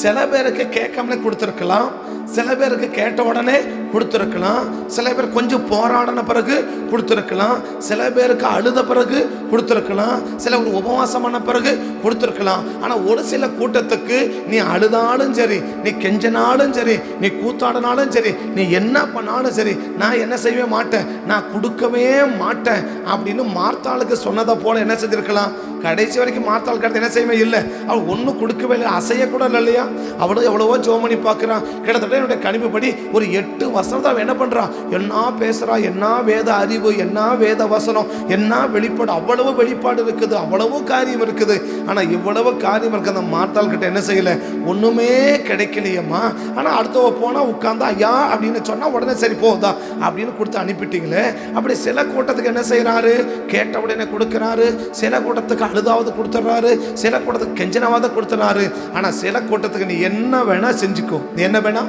S1: சில பேருக்கு கேட்காமலே கொடுத்துருக்கலாம், சில பேருக்கு கேட்ட உடனே கொடுத்துருக்கலாம், சில பேர் கொஞ்சம் போராடின பிறகு கொடுத்துருக்கலாம், சில பேருக்கு அழுத பிறகு கொடுத்துருக்கலாம், சில ஒரு உபவாசம் பண்ண பிறகு கொடுத்துருக்கலாம். ஆனால் ஒரு சில கூட்டத்துக்கு நீ அழுதாலும் சரி, நீ கெஞ்சனாலும் சரி, நீ கூத்தாடினாலும் சரி, நீ என்ன பண்ணாலும் சரி, நான் என்ன செய்யவே மாட்டேன், நான் கொடுக்கவே மாட்டேன் அப்படின்னு மார்த்தாளுக்கு சொன்னதை போல என்ன செஞ்சிருக்கலாம், கடைசி வரைக்கும் மார்த்தாள் கடத்த என்ன செய்யவே இல்லை, அவள் ஒன்றும் கொடுக்கவே இல்லை, அசையக்கூட இல்லை இல்லையா. அவளும் எவ்வளவோ ஜெபம் பண்ணி பார்க்குறான். கிட்டத்தட்ட என்னுடைய கணிப்புப்படி ஒரு 8 வசனம் தான் என்ன பண்ணுறான், என்ன பேசுகிறான், என்ன வேத அறிவு, என்ன வேத வசனம், என்ன வெளிப்பாடு, அவ்வளவு வெளிப்பாடு இருக்குது, அவ்வளவு காரியம் இருக்குது. ஆனால் இவ்வளவு காரியம் இருக்க அந்த மார்த்தாள் கிட்ட என்ன செய்யலை, ஒன்றுமே கிடைக்கலையம்மா. ஆனால் அடுத்தவ போனால் உட்காந்து ஐயா அப்படின்னு சொன்னால் உடனே சரி போதா அப்படின்னு கொடுத்து அனுப்பிட்டீங்களே. அப்படி சில கூட்டத்துக்கு என்ன செய்கிறாரு, கேட்ட உடனே கொடுக்குறாரு, சில கூட்டத்துக்கு அழுதாவது கொடுத்துட்றாரு, சில கூட்டத்துக்கு கெஞ்சனவாத கொடுத்துறாரு. ஆனால் சில கூட்டத்துக்கு நீ என்ன வேணா செஞ்சுக்கோ, நீ என்ன வேணா,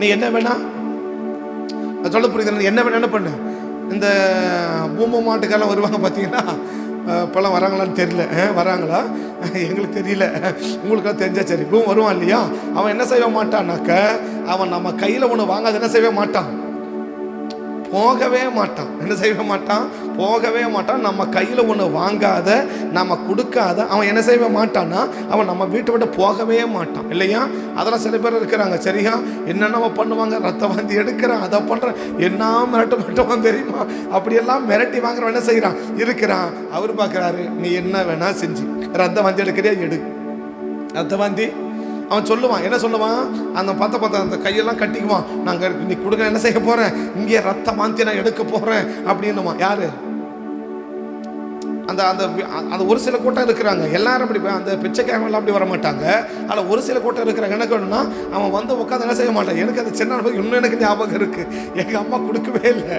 S1: நீ என்ன வேணா சொல்ல புரியுது, என்ன வேணா பண்ணு. இந்த பூம்பு மாட்டுக்கெல்லாம் வருவாங்க பார்த்தீங்கன்னா, இப்போல்லாம் வராங்களான்னு தெரியல, வராங்களா எங்களுக்கு தெரியல, உங்களுக்கெல்லாம் தெரிஞ்சா சரி. பூம் வருவான் இல்லையா, அவன் என்ன செய்ய மாட்டான்னாக்க, அவன் நம்ம கையில் ஒன்று வாங்காத என்ன செய்ய மாட்டான், போகவே மாட்டான். என்ன செய்ய மாட்டான், போகவே மாட்டான். நம்ம கையில் ஒன்று வாங்காத, நம்ம கொடுக்காத அவன் என்ன செய்ய மாட்டான்னா, அவன் நம்ம வீட்டை விட்டு போகவே மாட்டான் இல்லையா. அதெல்லாம் சில பேர் இருக்கிறாங்க சரியா, என்னென்ன பண்ணுவாங்க, ரத்த வாந்தி எடுக்கிறான், அதை பண்ணுறான், என்ன மிரட்டுவான் தெரியுமா. அப்படியெல்லாம் மிரட்டி வாங்குறவன் என்ன செய்கிறான் இருக்கிறான். அவர் பார்க்குறாரு, நீ என்ன வேணா செஞ்சு ரத்த வாந்தி எடுக்கிறியா எடு, ரத்த வாந்தி. அவன் சொல்லுவான், என்ன சொல்லுவான், அந்த பார்த்த அந்த கையெல்லாம் கட்டிக்குவான், நாங்கள் நீ கொடுக்க என்ன செய்ய போகிறேன், இங்கே ரத்த வாந்தி நான் எடுக்க போகிறேன் அப்படின்னுவான். யாரு அந்த அந்த அந்த ஒரு சில கூட்டம் இருக்கிறாங்க, எல்லாரும் அப்படி அந்த பிச்சைக்காரங்களாம் அப்படி வர மாட்டாங்க. அதில் ஒரு சில கூட்டம் இருக்கிறாங்க, என்ன வேணும்னா அவன் வந்து உட்காந்து என்ன செய்ய மாட்டான். எனக்கு அந்த சின்ன இன்னும் எனக்கு ஞாபகம் இருக்குது, எங்கள் அம்மா கொடுக்கவே இல்லை.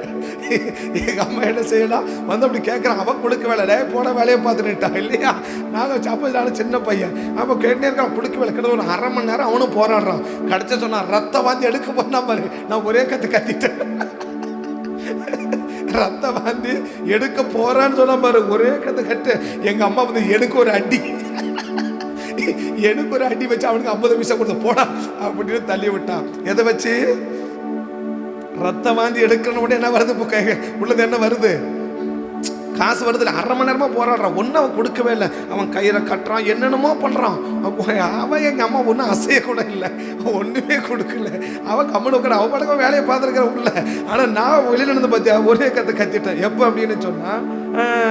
S1: எங்கள் அம்மா என்ன செய்யலாம் வந்து அப்படி கேட்குறான், அவன் கொடுக்கவே இல்லை, போன வேலையை பார்த்துட்டான் இல்லையா. நாங்கள் அப்போ நானும் சின்ன பையன், அப்போ கேட்டே இருக்கான், கொடுக்கவே இல்லை. கிட்ட ஒரு அரை மணி நேரம் அவனும் போராடுறான். கடைசி சொன்னான், ரத்த வாந்தி எடுக்க போனா பாரு, நான் ஒரே கத்திட்டேன். ரத்த வாந்தி எடுக்க போறான்னு சொன்ன பாரு, ஒரே கட்டு. எங்க அம்மா வந்து எனக்கு ஒரு அடி வச்சு அவனுக்கு 50 பைசா கொடுத்து போடா அப்படின்னு தள்ளி விட்டான். எதை வச்சு, ரத்த வாந்தி எடுக்கணும் உடனே என்ன வருது, உள்ளது என்ன வருது, காசு வருது. அரை மணி நேரமா போராடுறான், ஒன்னும் அவன் கொடுக்கவே இல்லை. அவன் கையில கட்டுறான், என்னென்னமோ பண்றான். அவன் எங்க அம்மா ஒன்றும் அசைய கூட இல்லை, ஒண்ணுமே கொடுக்கல. அவன் கம்மனு உட்கார, அவன் பழக்கம் வேலையை பார்த்துருக்கிற உள்ள. ஆனா நான் வெளியில இருந்து பார்த்தியா ஒரே கத்திட்டேன். எப்போ அப்படின்னு சொன்னா,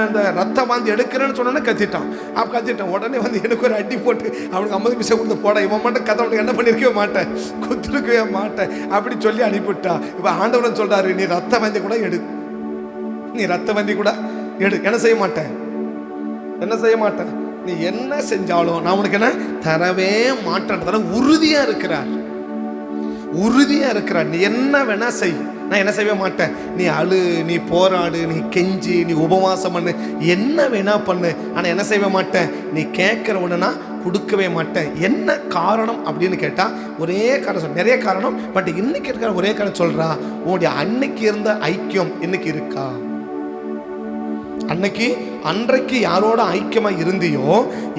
S1: இந்த ரத்த வாந்தி எடுக்கிறேன்னு சொன்னோன்னே கத்திட்டான். அப்போ கத்திட்டான் உடனே வந்து எனக்கு ஒரு அடி போட்டு அவனுக்கு 50 பைசா கொடுத்து போட, இவன் மட்டும் கத்தவனுக்கு என்ன பண்ணிருக்கவே மாட்டேன், குத்துருக்கவே மாட்டேன் அப்படி சொல்லி அனுப்பிவிட்டான். இப்போ ஆண்டவன் சொல்றாரு, நீ ரத்த வாந்தி கூட எடு, நீ ரத்த வாந்தி கூட எடு, என்ன செய்ய மாட்டேன், என்ன செய்ய மாட்டேன், நீ என்ன செஞ்சாலும் நான் உனக்கு என்ன தரவே மாட்டேன்றதால உறுதியா இருக்கிறார், உறுதியா இருக்கிறார். நீ என்ன வேணா செய், நான் என்ன செய்ய மாட்டேன். நீ அழு, நீ போராடு, நீ கெஞ்சி, நீ உபவாசம் பண்ணு, என்ன வேணா பண்ணு, ஆனா என்ன செய்ய மாட்டேன், நீ கேட்கிற உடனே கொடுக்கவே மாட்டேன். என்ன காரணம் அப்படின்னு கேட்டா, ஒரே காரணம், நிறைய காரணம், பட் இன்னைக்கு இருக்கிற ஒரே காரணம் சொல்றா, உன்னுடைய அன்னைக்கு இருந்த ஐக்கியம் இன்னைக்கு இருக்கா. அன்றைக்கு யாரோட ஐக்கியமா இருந்தியோ,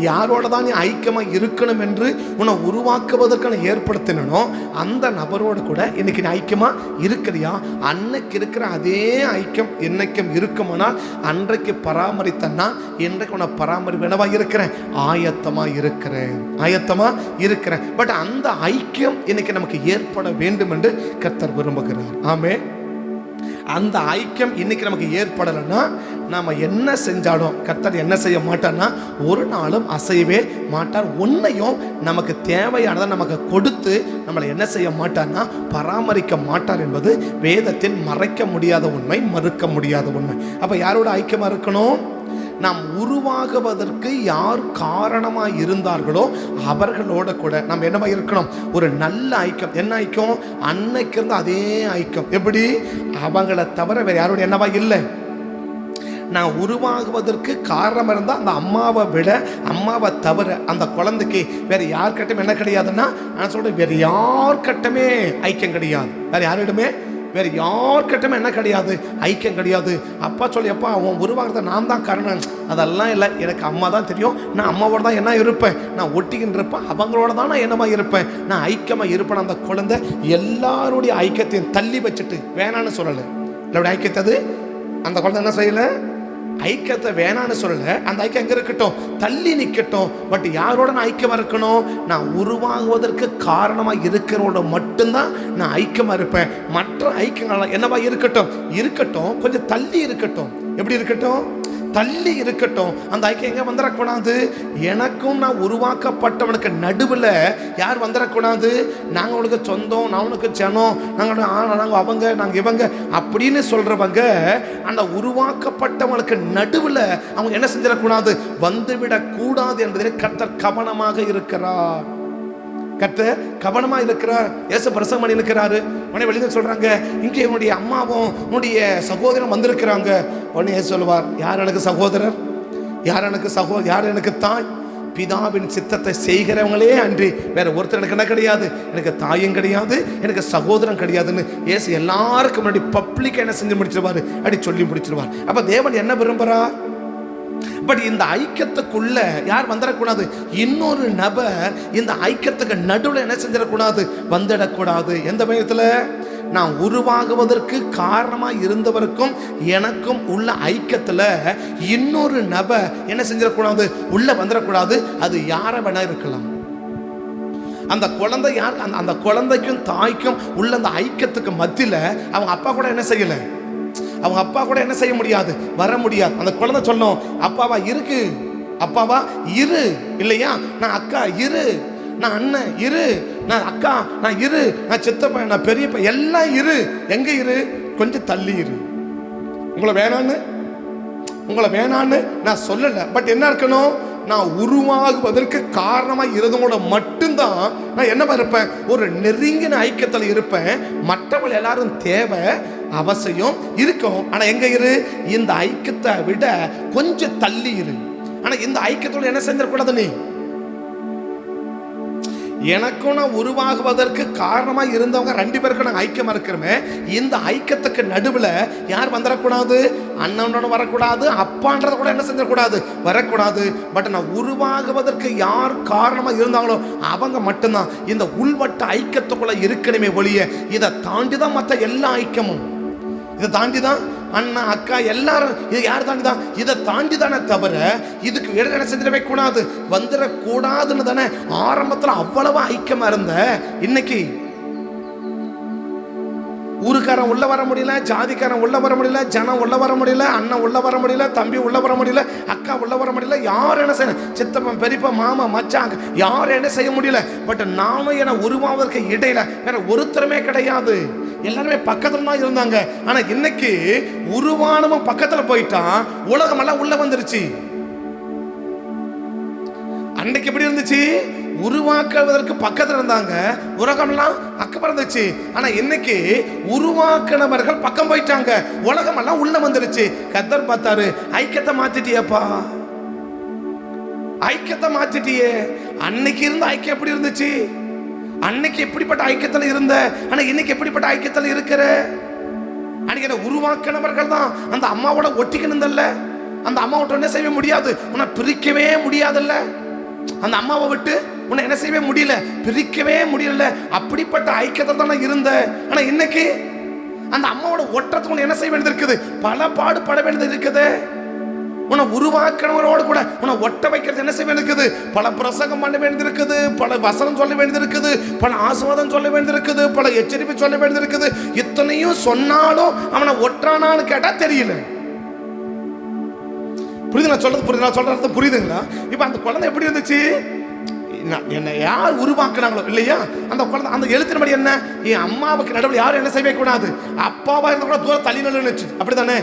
S1: யாரோட தான் நீ ஐக்கியமா இருக்கணும் என்று உன்னை உருவாக்குவதற்கான ஏற்படுத்தினோ, அந்த நபரோடு கூட இன்னைக்கு நீ ஐக்கியமா இருக்கிறியா. அன்னைக்கு இருக்கிற அதே ஐக்கியம் என்னைக்கும் இருக்குமானால், அன்றைக்கு பராமரித்தன்னா இன்றைக்கு உன்னை பராமரிப்பனவா இருக்கிறேன், ஆயத்தமா இருக்கிறேன். பட் அந்த ஐக்கியம் இன்னைக்கு நமக்கு ஏற்பட வேண்டும் என்று கர்த்தர் விரும்புகிறார். ஆமே, அந்த ஐக்கியம் இன்னைக்கு நமக்கு ஏற்படலைன்னா நாம என்ன செஞ்சாலும் கர்த்தர் என்ன செய்ய மாட்டார்னா, ஒரு நாளும் அசையவே மாட்டார். ஒன்னையும் நமக்கு தேவையானதை நமக்கு கொடுத்து நம்மளை என்ன செய்ய மாட்டார்னா பராமரிக்க மாட்டார் என்பது வேதத்தின் மறைக்க முடியாத உண்மை, மறுக்க முடியாத உண்மை. அப்ப யாரோட ஐக்கியமா இருக்கணும், நாம் உருவாகுவதற்கு யார் காரணமாக இருந்தார்களோ அவர்களோட கூட நம்ம என்னவா இருக்கணும், ஒரு நல்ல ஐக்கியம். என்ன ஐக்கியம், அன்னைக்கு இருந்த அதே ஐக்கியம். எப்படி, அவங்களை தவிர வேற யாரோட என்னவா இல்லை. நான் உருவாகுவதற்கு காரணம் இருந்தால் அந்த அம்மாவை தவிர அந்த குழந்தைக்கு வேற யார்கிட்டமே என்ன கிடையாதுன்னா, நான் சொல்றேன், வேற யார்கிட்டமே ஐக்கியம் கிடையாது. வேற யார்கிட்டமே என்ன கிடையாது, ஐக்கியம் கிடையாது. அப்பா சொல்லி, அப்பா அவன் உருவாகிறத நான் தான் காரணம், அதெல்லாம் இல்லை, எனக்கு அம்மா தான் தெரியும், நான் அம்மாவோட தான் என்ன இருப்பேன், நான் ஒட்டிக்கின்னு இருப்பேன், அவங்களோட தான் நான் என்னமா இருப்பேன், நான் ஐக்கியமாக இருப்பேன். அந்த குழந்தை எல்லாருடைய ஐக்கியத்தையும் தள்ளி வச்சுட்டு வேணான்னு சொல்லலை. என்னோட ஐக்கியத்தை அந்த குழந்தை என்ன செய்யலை, ஐக்கியத்தை வேணான்னு சொல்லல. அந்த ஐக்கியம் எங்க இருக்கட்டும், தள்ளி நிற்கட்டும். பட் யாரோட நான் ஐக்கியமா இருக்கணும், நான் உருவாகுவதற்கு காரணமா இருக்கிறவங்களோட மட்டும்தான் நான் ஐக்கியமா இருப்பேன். மற்ற ஐக்கியங்கள் என்னவா இருக்கட்டும், கொஞ்சம் தள்ளி இருக்கட்டும். எப்படி இருக்கட்டும்? தள்ளி இருக்கட்டும். அந்த ஐக்கியம் எங்க வந்துடக்கூடாது? எனக்கும் நான் உருவாக்கப்பட்டவனுக்கு நடுவில் யார் வந்துடக்கூடாது? நாங்கள் உனக்கு சொந்தம், நான் உனக்கு ஜனம், நாங்கள் அவங்க, நாங்கள் இவங்க அப்படின்னு சொல்றவங்க அந்த உருவாக்கப்பட்டவனுக்கு நடுவில் அவங்க என்ன செஞ்சிடக்கூடாது? வந்துவிடக் கூடாது என்பதில் கர்த்தர் கவனமாக இருக்கிறார். கர்த்தர் கவனமா இருக்கிறார். இயேசு பிரசங்கம் பண்ணி இருக்கிறாரு. உடனே வெளியே சொல்றாங்க, இங்கே உன்னுடைய அம்மாவும் உன்னுடைய சகோதரன் வந்திருக்கிறாங்க. உடனே இயேசு சொல்லுவார், யார் எனக்கு சகோதரர், யார் எனக்கு யார் எனக்கு தாய்? பிதாவின் சித்தத்தை செய்கிறவங்களே அன்றி வேற ஒருத்தர் எனக்கு என்ன கிடையாது. எனக்கு தாயும் கிடையாது, எனக்கு சகோதரன் கிடையாதுன்னு இயேசு எல்லாருக்கும் முன்னாடி பப்ளிக்கா என்ன செஞ்சு முடிச்சிருவாரு, அப்படி சொல்லி முடிச்சிருவார். அப்ப தேவன் என்ன விரும்புறார்? பட் இந்த ஐக்கியத்துக்குள்ள யார் வந்துடக்கூடாது? இன்னொரு நபர் இந்த ஐக்கியத்துக்கு நடுவில் என்ன செஞ்சிடக்கூடாது? வந்துடக்கூடாது. எந்த பயத்தில்? நான் உருவாகுவதற்கு காரணமா இருந்தவருக்கும் எனக்கும் உள்ள ஐக்கியத்துல இன்னொரு நபர் என்ன செஞ்சிடக்கூடாது? உள்ள வந்துடக்கூடாது. அது யாரை வேணா இருக்கலாம். அந்த குழந்தை யார்? அந்த குழந்தைக்கும் தாய்க்கும் உள்ள அந்த ஐக்கியத்துக்கு மத்தியில அவங்க அப்பா கூட என்ன செய்யல, அவங்க அப்பா கூட என்ன செய்ய முடியாது, வர முடியாது. அந்த குழந்தை சொல்லணும், அப்பாவா இருக்கு, அப்பாவா இரு, இல்லையா நான் அக்கா இரு, நான் அண்ணன் இரு, நான் அக்கா நான் இரு, நான் சித்தப்பன், நான் பெரியப்பா எல்லாம் இரு. எங்க இரு? கொஞ்சம் தள்ளி இரு. உங்களை வேணான்னு நான் சொல்லல. பட் என்ன இருக்கணும்? நான் உருவாகுவதற்கு காரணமா இருந்தவங்களோட மட்டும்தான் நான் என்னவா இருப்பேன்? ஒரு நெருங்கின ஐக்கியத்தில் இருப்பேன். மற்றவர்கள் எல்லாரும் தேவை அவசியம் இருக்கும். ஆனா எங்க இரு? இந்த ஐக்கியத்தை விட கொஞ்சம் தள்ளி இரு. ஆனா இந்த ஐக்கியத்தோட என்ன செஞ்சிடக்கூடாது? நீ எனக்கும் நான் உருவாகுவதற்கு காரணமா இருந்தவங்க ரெண்டு பேருக்கும் நான் ஐக்கியமா இருக்கிறோமே, இந்த ஐக்கியத்துக்கு நடுவில் யார் வந்துடக்கூடாது? அண்ணனோட வரக்கூடாது, அப்பான்றத கூட என்ன செஞ்சிடக்கூடாது, வரக்கூடாது. பட் நான் உருவாகுவதற்கு யார் காரணமா இருந்தாங்களோ அவங்க மட்டும்தான் இந்த உள்வட்ட ஐக்கியத்துக்குள்ள இருக்கணுமே ஒழிய இதை தாண்டி தான் மற்ற எல்லா ஐக்கியமும், இதை தாண்டி தான் அண்ணா அக்கா எல்லாரும், இது யார் தாண்டி தான்? இதை தாண்டி தானே தவிர இதுக்கு என்ன செஞ்சிடவே கூடாது, வந்துடக்கூடாதுன்னு தானே ஆரம்பத்தில் அவ்வளவு ஐக்கியமா இருந்த. இன்னைக்கு ஊருக்காரன் உள்ள வர முடியல, ஜாதிக்காரன் உள்ள வர முடியல, ஜனம் உள்ள வர முடியல, அண்ணன் உள்ள வர முடியல, தம்பி உள்ள வர முடியல, அக்கா உள்ள வர முடியல, யாரும் என்ன செய்ய, சித்தப்பன் பெரியப்பா மாமா மச்சாங்க யாரும் என்ன செய்ய முடியல. பட் நானும் என உருவாவதற்கு இடையில வேற ஒருத்தருமே கிடையாது. எல்லாருமே பக்கத்துல தான் இருந்தாங்க. ஆனா இன்னைக்கு உருவானவன் பக்கத்துல போயிட்டான், உலகம் எல்லாம் உள்ள வந்துருச்சு. அன்னைக்கு எப்படி இருந்துச்சு? உருவாக்குவதற்கு பக்கத்துல இருந்தாங்க, உலகம்லாம் அக்கம் இருந்துச்சு. ஆனா இன்னைக்கு உருவாக்கினவர்கள் பக்கம் போயிட்டாங்க, உலகம் எல்லாம் உள்ள வந்துருச்சு. கர்த்தர் பார்த்தாரு, ஐக்கியத்தை மாத்திட்டியப்பா, ஐக்கியத்தை மாத்திட்டியே. அன்னைக்கு இருந்த ஐக்கியம் எப்படி இருந்துச்சு? அன்னைக்கு எப்படிப்பட்ட ஐக்கியத்தில் இருந்த, ஆனா இன்னைக்கு எப்படிப்பட்ட ஐக்கியத்தில் இருக்கிற? அன்னைக்கு என்ன உருவாக்கினவர்கள் தான் அந்த அம்மாவோட ஒட்டிக்கணுந்தல்ல, அந்த அம்மாவோட என்ன செய்ய முடியாது, உன்னை பிரிக்கவே முடியாதுல்ல. அந்த அம்மாவை விட்டு உன்னை என்ன செய்யவே முடியல, பிரிக்கவே முடியல. அப்படிப்பட்ட ஐக்கியத்தை தானே இருந்த. ஆனா இன்னைக்கு அந்த அம்மாவோட ஒற்றத்துக்கு உன்னை என்ன செய்ய வேண்டியது இருக்குது, பல பாடுபட வேண்டியது இருக்குது. உன்னை உருவாக்கினவரோடு கூட உன்னை ஒட்ட வைக்கிறது என்ன செய்ய வேண்டியது இருக்குது, பல பிரசங்கம் பண்ண வேண்டியது இருக்குது, பல வசனம் சொல்ல வேண்டியது இருக்குது, பல ஆசீர்வாதம் சொல்ல வேண்டியது இருக்குது, பல எச்சரிப்பு சொல்ல வேண்டியது இருக்குது. இத்தனையும் சொன்னாலும் அவனை ஒற்றானான்னு கேட்டா தெரியல. புரியுது நான் சொல்றது? புரியுது நான் சொல்றது புரியுதுங்களா? இப்ப அந்த குழந்தை எப்படி இருந்துச்சு? என்ன யார் உருவாக்குனாங்களோ இல்லையா, அந்த குழந்தை அந்த எழுத்தின்படி என்ன, என் அம்மாவுக்கு நடுவில் யாரும் என்ன செய்யவே கூடாது. அப்பாவா இருந்தா கூட தூரம் தள்ளி நின்னுச்சு, அப்படித்தானே?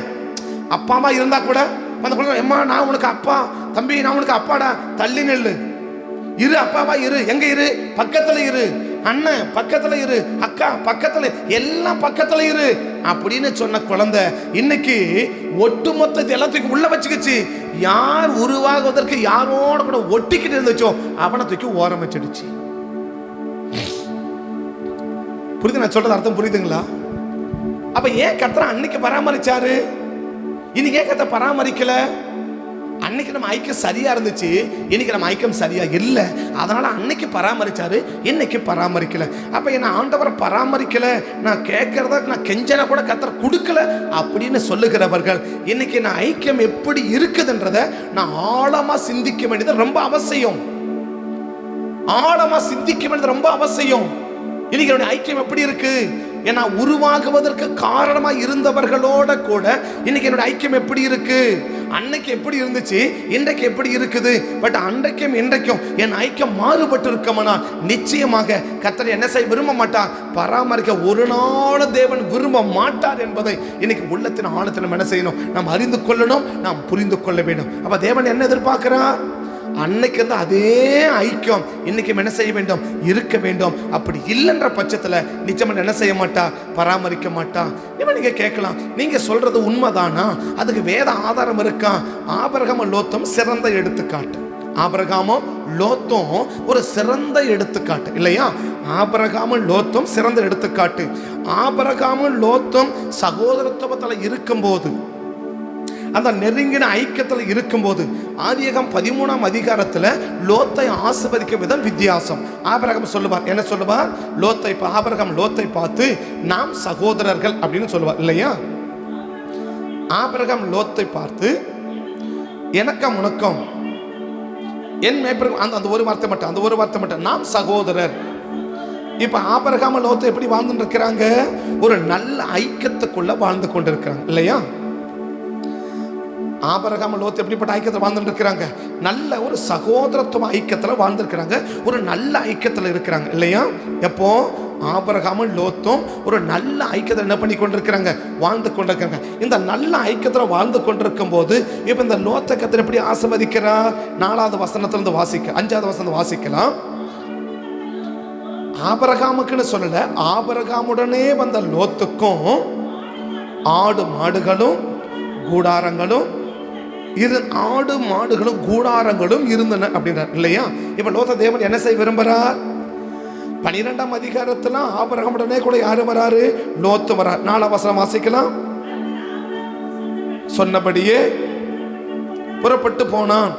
S1: அப்பாவா இருந்தா கூட அந்த குழந்தை, அம்மா நான் உனக்கு அப்பா, தம்பி நான் உனக்கு அப்பாடா, தள்ளி நெல்லு இரு, அப்பாவா இரு, எங்க இரு, பக்கத்துல இரு, அண்ணன் பக்கத்துல இரு, அக்கா பக்கத்துல, எல்லாம் பக்கத்துல இரு அப்படின்னு சொன்ன குழந்தை இன்னைக்கு ஒட்டுமொத்த எல்லாத்துக்கும் உள்ள வச்சுக்கிச்சு. யார் உருவாகுவதற்கு யாரோட கூட ஒட்டிக்கிட்டு இருந்துச்சோ அவனை தூக்கி ஓரம் வச்சிடுச்சு. புரியுது நான் சொல்றது அர்த்தம்? புரியுதுங்களா? அப்ப ஏன் கர்த்தர் அன்னைக்கு பராமரிச்சாரு, இன்னைக்கு ஏன் கர்த்தர் பராமரிக்கல? அன்னைக்கு நம்ம ஐக்கியம் சரியா இருந்துச்சு, இன்னைக்கு நம்ம ஐக்கியம் சரியா இல்லை, அதனால அன்னைக்கு பராமரிச்சாரு, இன்னைக்கு பராமரிக்கல. அப்ப என்ன ஆண்டவரை பராமரிக்கல, நான் கேட்கறத நான் கெஞ்சன கூட கர்த்தர் கொடுக்கல அப்படின்னு சொல்லுகிறவர்கள் இன்னைக்கு நான் ஐக்கியம் எப்படி இருக்குதுன்றத நான் ஆழமா சிந்திக்க வேண்டியது ரொம்ப அவசியம். ஆழமா சிந்திக்க வேண்டியது ரொம்ப அவசியம். இன்னைக்கு ஐக்கியம் எப்படி இருக்கு? ஏன்னா உருவாகுவதற்கு காரணமா இருந்தவர்களோட கூட இன்னைக்கு என்னோட ஐக்கியம் எப்படி இருக்கு? அன்னைக்கு எப்படி இருந்துச்சு, இன்றைக்கு எப்படி இருக்குது? பட் அன்றைக்கும் இன்றைக்கும் என் ஐக்கியம் மாறுபட்டு இருக்கமானா நிச்சயமாக கர்த்தர் என்ன செய்ய விரும்ப மாட்டார், பராமரிக்க ஒரு நாள் தேவன் விரும்ப மாட்டார் என்பதை இன்னைக்கு உள்ளத்தின் ஆழத்தில் என்ன செய்யணும், நாம் அறிந்து கொள்ளணும், நாம் புரிந்து கொள்ள வேண்டும். அப்ப தேவன் என்ன எதிர்பார்க்கிறார்? அன்னைக்கு வந்து அதே ஐக்கியம் இன்னைக்கு என்ன செய்ய வேண்டும், இருக்க வேண்டும். அப்படி இல்லைன்ற பட்சத்தில் நிச்சயமா என்ன செய்ய மாட்டா, பராமரிக்க மாட்டா. இவன் நீங்க கேட்கலாம், நீங்க சொல்றது உண்மைதானா? அதுக்கு வேத ஆதாரம் இருக்கா? ஆபிரகாமும் லோத்தும் சிறந்த எடுத்துக்காட்டு. ஆபிரகாமும் லோத்தும் ஒரு சிறந்த எடுத்துக்காட்டு இல்லையா? ஆபிரகாமும் லோத்தும் சிறந்த எடுத்துக்காட்டு. ஆபிரகாமும் லோத்தும் சகோதரத்துவத்தில் இருக்கும்போது, அந்த நெருங்கின ஐக்கியத்தில் இருக்கும்போது, ஆதியாகமம் 13ஆம் அதிகாரத்தில் லோத்தை ஆசீர்வதிக்க விதம் வித்தியாசம். ஆபிரகாம் சொல்லுவார், என்ன சொல்லுவார்? ஆபிரகாம் லோத்தை பார்த்து நாம் சகோதரர்கள் அப்படின்னு சொல்லுவார் இல்லையா? ஆபிரகாம் லோத்தை பார்த்து எனக்கும் உனக்கும் என் மேய்ப்பர்கள், அந்த ஒரு வார்த்தை மட்டும், அந்த ஒரு வார்த்தை மட்டும், நாம் சகோதரர். இப்ப ஆபிரகாம் லோத்தை எப்படி வாழ்ந்துட்டு இருக்கிறாங்க? ஒரு நல்ல ஐக்கியத்துக்குள்ள வாழ்ந்து கொண்டு இருக்கிறாங்க இல்லையா? ஆபிரகாம் லோத்து எப்படிப்பட்ட ஐக்கியத்தில் வாழ்ந்துட்டு இருக்கிறாங்க? நல்ல ஒரு சகோதரத்துவ ஐக்கியத்தில் வாழ்ந்துருக்கிறாங்க, ஒரு நல்ல ஐக்கியத்தில் இருக்கிறாங்க இல்லையா? எப்போ ஆபிரகாமும் லோத்தும் ஒரு நல்ல ஐக்கியத்தில் என்ன பண்ணி கொண்டிருக்கிறாங்க, வாழ்ந்து கொண்டிருக்காங்க. இந்த நல்ல ஐக்கியத்தில் வாழ்ந்து கொண்டிருக்கும் போது இப்போ இந்த லோத்தை கர்த்தர் எப்படி ஆசீர்வதிக்கிறார்? 4வது வசனத்திலிருந்து வாசிக்க, 5வது வசனம் வாசிக்கலாம். ஆபிரகாமுக்குன்னு சொல்லல, ஆபிரகாமுடனே வந்த லோத்துக்கும் ஆடு மாடுகளும் கூடாரங்களும் ஆடு மாடுகளும் கூடாரங்களும் இருந்தன அப்படின்றார் இல்லையா? இப்ப லோத்த தேவன் என்ன செய்ய விரும்புறார்? 12ஆம் அதிகாரத்துல ஆபிரகாமுடனே கூட யாரு வராரு? லோத்து வரார். 4ஆம் வசனம் வாசிக்கலாம். சொன்னபடியே புறப்பட்டு போனான்,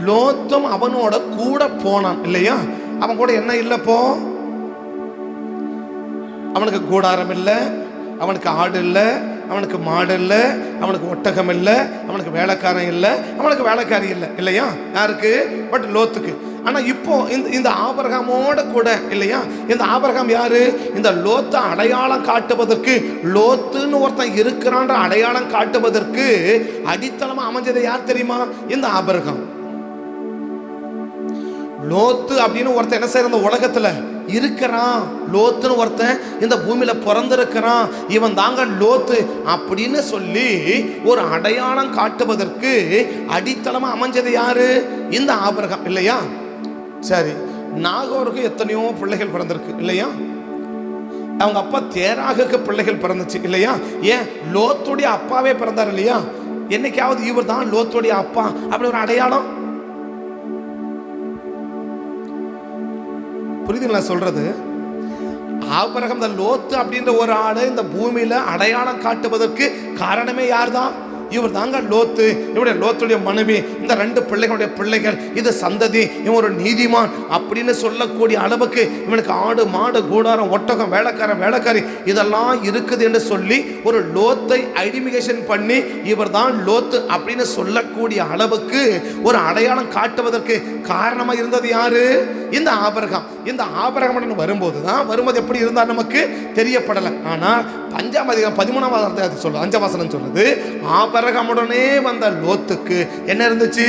S1: லோத்தும் அவனோட கூட போனான் இல்லையா? அவன் கூட என்ன இல்லப்போ? அவனுக்கு கூடாரம் இல்லை, அவனுக்கு ஆடு இல்லை, அவனுக்கு மாடு இல்லை, அவனுக்கு ஒட்டகம் இல்லை, அவனுக்கு வேலைக்காரன் இல்லை, அவனுக்கு வேலைக்காரி இல்லை இல்லையா? யாருக்கு? பட் லோத்துக்கு. ஆனா இப்போ இந்த ஆபிரகாமோட கூட இல்லையா? இந்த ஆபிரகாம் யாரு? இந்த லோத்தை அடையாளம் காட்டுவதற்கு, லோத்துன்னு ஒருத்தன் இருக்கிறான்ற அடையாளம் காட்டுவதற்கு அடித்தளமா அமைஞ்சது யார் தெரியுமா? இந்த ஆபிரகாம். லோத்து அப்படின்னு ஒருத்தன் என்ன செய்யற, இந்த உலகத்துல இருக்கிறான், லோத்துன்னு ஒருத்தன் இந்த பூமியில பிறந்திருக்கிறான், இவன் தாங்க லோத்து அப்படின்னு சொல்லி ஒரு அடையாளம் காட்டுவதற்கு அடித்தளமா அமைஞ்சது யாரு? இந்த ஆபிரகாம் இல்லையா? சரி, நாகோருக்கு எத்தனையோ பிள்ளைகள் பிறந்திருக்கு இல்லையா? அவங்க அப்பா தேராகுக்கு பிள்ளைகள் பிறந்துச்சு இல்லையா? ஏன் லோத்துடைய அப்பாவே பிறந்தார் இல்லையா? என்னைக்காவது இவர் தான் லோத்துடைய அப்பா அப்படி ஒரு அடையாளம் புரியுதுங்களா சொல்றது? ஆபிரகாம் இந்த லோத்து அப்படின்ற ஒரு ஆளு இந்த பூமியில அடையாளம் காட்டுவதற்கு காரணமே யார் தான்? இவர் தாங்க லோத்து. இவருடைய லோத்துடைய மனைவி, இந்த 2 பிள்ளைகளுடைய பிள்ளைகள், இது சந்ததி, இவன் ஒரு நீதிமான் அப்படின்னு சொல்லக்கூடிய அளவுக்கு இவனுக்கு ஆடு மாடு கூடாரம் ஒட்டகம் வேலைக்காரன் வேலைக்காரி இதெல்லாம் இருக்குது என்று சொல்லி ஒரு லோத்தை ஐடென்டிஃபிகேஷன் பண்ணி இவர் தான் லோத்து அப்படின்னு சொல்லக்கூடிய அளவுக்கு ஒரு அடையாளம் காட்டுவதற்கு காரணமாக இருந்தது யாரு? இந்த ஆபிரகாம். இந்த ஆபிரகாமுடன் வரும்போது எப்படி இருந்தார் நமக்கு தெரியப்படலை. ஆனால் 5ஆம் அதிகாரம் 13ஆம் சொல்லுது, 5ஆம் வசனம் சொல்லுது, ஆபிரகாமுடனே வந்த லோத்துக்கு என்ன இருந்துச்சு?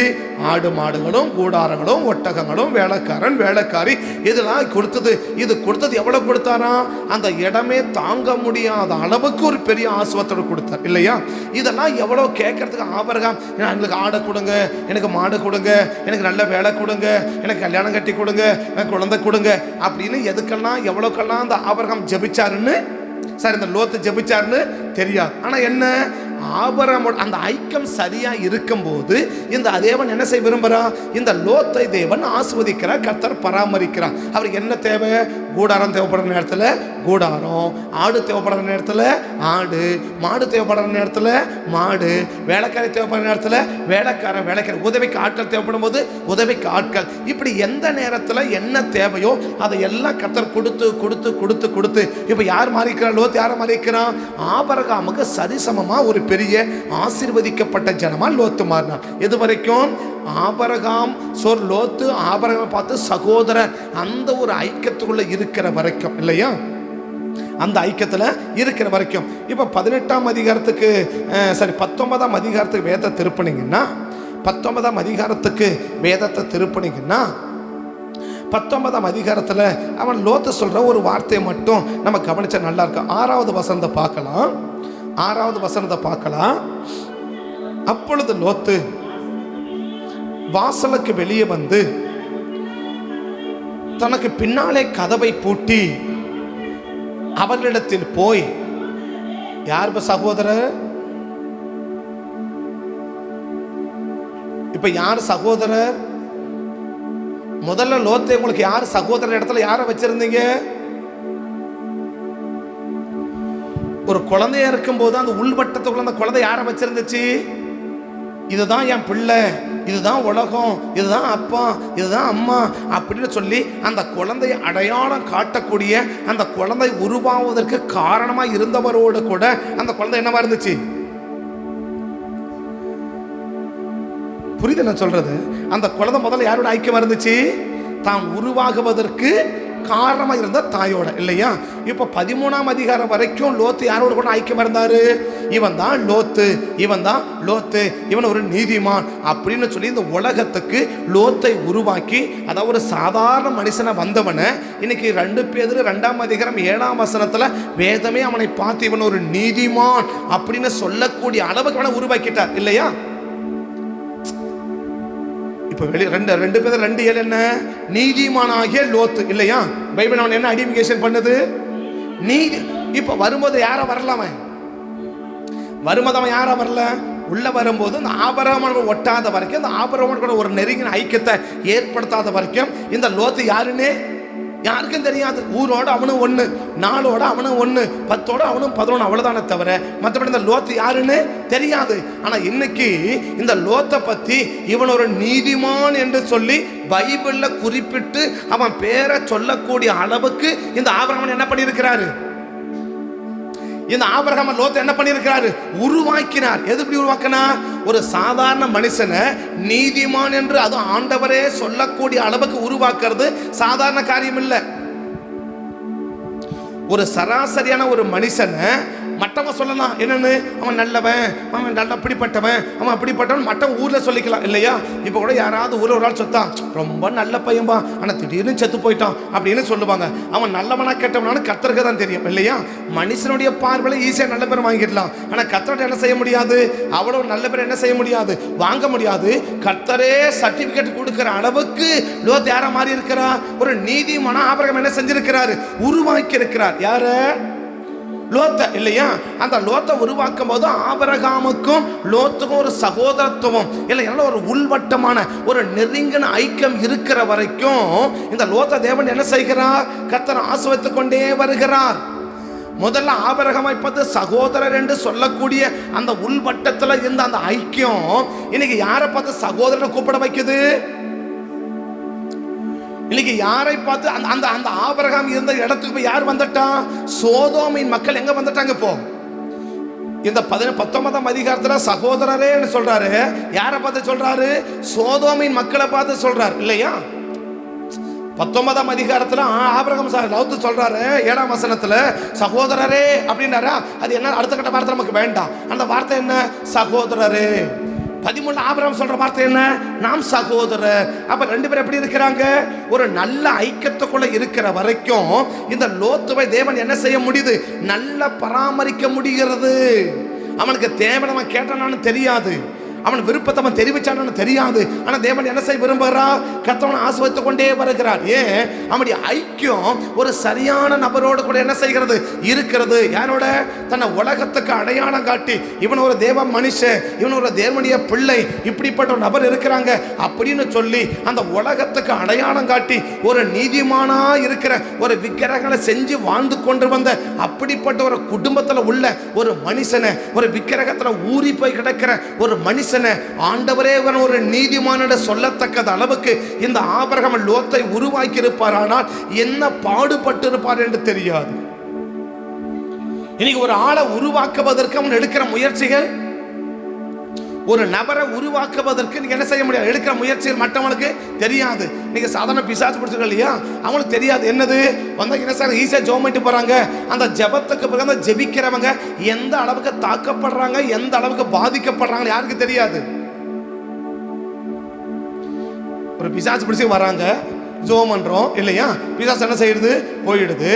S1: ஆடு மாடுகளும் கூடாரங்களும் ஒட்டகங்களும் வேலைக்காரன் வேலைக்காரி இதெல்லாம் கொடுத்தது. இது கொடுத்தது எவ்வளவு கொடுத்தாரா? அந்த இடமே தாங்க முடியாத அளவுக்கு ஒரு பெரிய ஆசுவத்தோடு கொடுத்தார் இல்லையா? இதெல்லாம் எவ்வளவு கேட்கறதுக்கு ஆபிரகாம், எங்களுக்கு ஆடை கொடுங்க, எனக்கு மாடு கொடுங்க, எனக்கு நல்ல வேலை கொடுங்க, எனக்கு கல்யாணம் கட்டி கொடுங்க, எனக்கு குழந்தை கொடுங்க அப்படின்னு எதுக்கெல்லாம் எவ்வளோக்கெல்லாம் அந்த ஆபிரகாம் ஜெபிச்சாருன்னு, சரி இந்த லோத்து ஜெபிச்சாருன்னு தெரியாது. ஆனா என்ன, ஆபிரகாம் அந்த ஐக்கியம் சரியா இருக்கும்போது இந்த தேவன் என்ன செய்ய விரும்புகிறார்? இந்த லோத்தை தேவன் ஆசீர்வதிக்கிறார், கர்த்தர் பராமரிக்கிறார். அவருக்கு என்ன தேவை? கூடாரம் தேவைப்படுற நேரத்தில் கூடாரம், ஆடு தேவைப்படுற நேரத்தில் ஆடு, மாடு தேவைப்படுற நேரத்தில் மாடு, வேலைக்காரி தேவைப்படுற நேரத்தில் வேலைக்காரி, உதவிக்கு ஆட்கள் தேவைப்படும் போது உதவிக்கு ஆட்கள். இப்படி எந்த நேரத்தில் என்ன தேவையோ அதை எல்லாம் கர்த்தர் கொடுத்து கொடுத்து கொடுத்து கொடுத்து இப்போ யார் மாறிக்கிறார்? லோத் யாரை மாறிக்கிறான்? ஆபிரகாமுக்கு சரிசமமா ஒரு பெரிய ஆசீர்வதிக்கப்பட்ட ஜனமா லோத்து மாறினார். இது வரைக்கும் ஆபிரகாம் லோத்து ஆபிரகாமை பார்த்து சகோதரர் அந்த ஒரு ஐக்கியத்துக்குள்ள இருக்கிற வரைக்கும் இல்லையா? அந்த ஐக்கியத்தில் இருக்கிற வரைக்கும். இப்போ 18ஆம் அதிகாரத்துக்கு 19ஆம் அதிகாரத்துக்கு வேதத்தை திருப்பினீங்கன்னா 19ஆம் அதிகாரத்துக்கு வேதத்தை திருப்பினீங்கன்னா 19ஆம் அதிகாரத்தில் அவன் லோத்து சொல்கிற ஒரு வார்த்தையை மட்டும் நம்ம கவனிச்சா நல்லா இருக்கும். 6வது வசனத்தை பார்க்கலாம். 6வது வசனத்தை பார்க்கலாம். அப்பொழுது லோத்து வாசலுக்கு வெளியே வந்து தனக்கு பின்னாலே கதவை பூட்டி அவர்களிடத்தில் போய், யார் சகோதரர்? இப்ப யார் சகோதரர்? முதல்ல லோத்தே உங்களுக்கு யார் சகோதரர் இடத்துல யாரை வச்சிருந்தீங்க? ஒரு குழந்தையா இருக்கும் போது அந்த உள்வட்டத்துக்குள்ள அந்த குழந்தை யாரை வச்சிருந்துச்சு? இதுதான் என் பிள்ளை, இதுதான் உலகம், இதுதான் அப்பா, இதுதான் அம்மா அப்படின்னு சொல்லி அந்த குழந்தையை அடையாளம் காட்டக்கூடிய, அந்த குழந்தை உருவாவதற்கு காரணமா இருந்தவரோடு கூட அந்த குழந்தை என்னவா இருந்துச்சு? புரியுது நான் சொல்றது? அந்த குழந்தை முதல்ல யாரோட ஐக்கியமா இருந்துச்சு? தான் உருவாகுவதற்கு காரணமா இருந்த தாயோட, இல்லையா? இப்ப 13ஆம் அதிகாரம் வரைக்கும் லோத்து யாரோட கூட ஐக்கியமா இருந்தாரு? இவன் தான் லோத்து, இவன் தான் லோத்து, இவன் ஒரு நீதிமான் அப்படின்னு சொல்லி இந்த உலகத்துக்கு லோத்தை உருவாக்கி, அதாவது ஒரு சாதாரண மனுஷனை வந்தவனை இன்னைக்கு 2 பேதுரு 2ஆம் அதிகாரம் 7ஆம் வசனத்துல வேதமே அவனை பார்த்து இவன் ஒரு நீதிமான் அப்படின்னு சொல்லக்கூடிய அளவுக்கு அவனை உருவாக்கிட்டார், இல்லையா? இப்ப 2 பேர் 2:7 என்ன? நீதிமானாகிய லோத்து, இல்லையா? பைபிள் அவன் என்ன ஐடென்டிஃபிகேஷன் பண்ணுது? நீதி. இப்ப வரும்போது யாரா வரலாம? வரும்போது அவன் யாரா வரல? உள்ள வரும்போது இந்த ஆபிரகாமோட ஒட்டாத வரைக்கும், இந்த ஆபிரகாமோட கூட ஒரு நெருங்கின ஐக்கியத்தை ஏற்படுத்தாத வரைக்கும் இந்த லோத்து யாருன்னே யாருக்கும் தெரியாது. ஊரோட அவனும் 1, நாளோட அவனும் 1, 10ஓட அவனும் 11, அவ்வளவுதானே தவிர மற்றபடி இந்த லோத்து யாருன்னு தெரியாது. ஆனா இன்னைக்கு இந்த லோத்தை பத்தி இவன் ஒரு நீதிமான் என்று சொல்லி பைபிள்ல குறிப்பிட்டு அவன் பேரை சொல்லக்கூடிய அளவுக்கு இந்த ஆபிரகாம் என்ன பண்ணியிருக்கிறாரு? இந்த ஆபிரகாம் லோத்தை என்ன பண்ணியிருக்கிறாரு? உருவாக்கினார். எது இப்படி உருவாக்கினா? ஒரு சாதாரண மனுஷனை நீதிமான் என்று அது ஆண்டவரே சொல்லக்கூடிய அளவுக்கு உருவாக்குறது சாதாரண காரியம் இல்லை. ஒரு சராசரியான ஒரு மனுஷனை மற்றவங்க சொல்லலாம் என்னன்னு, அவன் நல்லவன், அவன் நல்ல அப்படிப்பட்டவன், அவன் அப்படிப்பட்டவன் மற்றவன் ஊர்ல சொல்லிக்கலாம், இல்லையா? இப்ப கூட யாராவது ஊர்ல ஒரு ஆள் சொத்தா ரொம்ப நல்ல பையன்பா, ஆனா திடீர்னு செத்து போயிட்டான் அப்படின்னு சொல்லுவாங்க. அவன் நல்லவனா கெட்டவனான்னு கர்த்தருக்கு தான் தெரியும், இல்லையா? மனுஷனுடைய பார்வையில ஈஸியா நல்ல பேர் வாங்கிடலாம். ஆனா கர்த்தரோட என்ன செய்ய முடியாது? அவ்வளவு நல்ல பேர் என்ன செய்ய முடியாது? வாங்க முடியாது. கர்த்தரே சர்டிபிகேட் கொடுக்கிற அளவுக்கு லோத் யாரா மாறி இருக்கிறா? ஒரு நீதிமான ஆபிரகாம் என்ன செஞ்சிருக்கிறாரு? உருவாக்கி இருக்கிறார். யார? லோத்த, இல்லையா? அந்த லோத்தை உருவாக்கும் போது ஆபிரகாமுக்கும் லோத்துக்கும் ஒரு சகோதரத்துவம் இல்லை, ஒரு உள்வட்டமான ஒரு நெருங்கின ஐக்கியம் இருக்கிற வரைக்கும் இந்த லோத்த தேவன் என்ன செய்கிறார்? கர்த்தர் ஆசீர்வதித்துக் கொண்டே வருகிறார். முதல்ல ஆபிரகாமை பார்த்து சகோதரர் என்று சொல்லக்கூடிய அந்த உள்வட்டத்தில் இருந்த அந்த ஐக்கியம் இன்னைக்கு யாரை பார்த்து சகோதரனை கூப்பிட வைக்குது? இன்னைக்கு யாரை பார்த்து அந்த அந்த ஆபிரகாம் இருந்த இடத்துக்கு போய் யார் வந்துட்டான்? சோதோமின் மக்கள் எங்க வந்துட்டாங்க? இப்போ இந்த 19ஆம் அதிகாரத்துல சகோதரரே சொல்றாரு. யாரை பார்த்து சொல்றாரு? சோதோமின் மக்களை பார்த்து சொல்றாரு, இல்லையா? 19ஆம் அதிகாரத்துல ஆபிரகாம் லோத்து சொல்றாரு 7ஆம் வசனத்துல சகோதரரே அப்படின்னாரா? அது என்ன? அடுத்த கட்ட வார்த்தை நமக்கு வேண்டாம். அந்த வார்த்தை என்ன? சகோதரரே. 13 ஆபிரகாம் சொல்ற வார்த்தை என்ன? நாம் சகோதரர். அப்ப 2 பேரும் எப்படி இருக்கிறாங்க? ஒரு நல்ல ஐக்கியத்துக்குள்ள இருக்கிற வரைக்கும் இந்த லோத்துவை தேவன் என்ன செய்ய முடியுது? நல்ல பராமரிக்க முடிகிறது. அவனுக்கு தேவை அவன் கேட்டானு தெரியாது, அவன் விருப்பத்தை அவன் தெரிவிச்சான்னு தெரியாது. ஆனா தேவன் என்ன செய்ய விரும்புகிறார்? கர்த்தவனை ஆசீர்வதித்துக் கொண்டே வருகிறார். ஏன்? அவனுடைய ஐக்கியம் ஒரு சரியான நபரோடு கூட என்ன செய்கிறது? இருக்கிறது. யாரோட? தன்னை உலகத்துக்கு அடையாளம் காட்டி இவன் ஒரு தேவ மனுஷன், இவன் ஒரு தேவனுடைய பிள்ளை, இப்படிப்பட்ட ஒரு நபர் இருக்கிறாங்க அப்படின்னு சொல்லி அந்த உலகத்துக்கு அடையாளம் காட்டி ஒரு நீதிமானா இருக்கிற ஒரு விக்கிரகங்களை செஞ்சு வாழ்ந்து கொண்டு வந்த அப்படிப்பட்ட ஒரு குடும்பத்தில் உள்ள ஒரு மனுஷனை, ஒரு விக்கிரகத்தில் ஊறி போய் கிடக்கிற ஒரு மனுஷன் ஆண்டவரே ஒரு நீதிமான சொல்லத்தக்கது அளவுக்கு இந்த ஆபிரகாம் லோத்தை உருவாக்கி இருப்பார். ஆனால் என்ன பாடுபட்டு இருப்பார் என்று தெரியாது. இன்னைக்கு ஒரு ஆளை உருவாக்குவதற்கு அவன் எடுக்கிற முயற்சிகள், ஒரு நபரை உருவாக்குவதற்கு நீங்க என்ன செய்ய முடியாது, எடுக்கிற முயற்சிகள் மற்றவங்களுக்கு தெரியாது. நீங்க சாதாரண பிசாசு பிடிச்சிருக்க இல்லையா, அவங்களுக்கு தெரியாது என்னது வந்தா என்ன சார் ஈஸியா ஜெபம் பண்ணிட்டு போறாங்க. அந்த ஜெபத்துக்கு பிறகு அந்த ஜெபிக்கிறவங்க எந்த அளவுக்கு தாக்கப்படுறாங்க, எந்த அளவுக்கு பாதிக்கப்படுறாங்க யாருக்கு தெரியாது. ஒரு பிசாசு பிடிச்சி வராங்க, ஜெபம் பண்றோம் இல்லையா, பிசாசு என்ன செய்யுது, போயிடுது.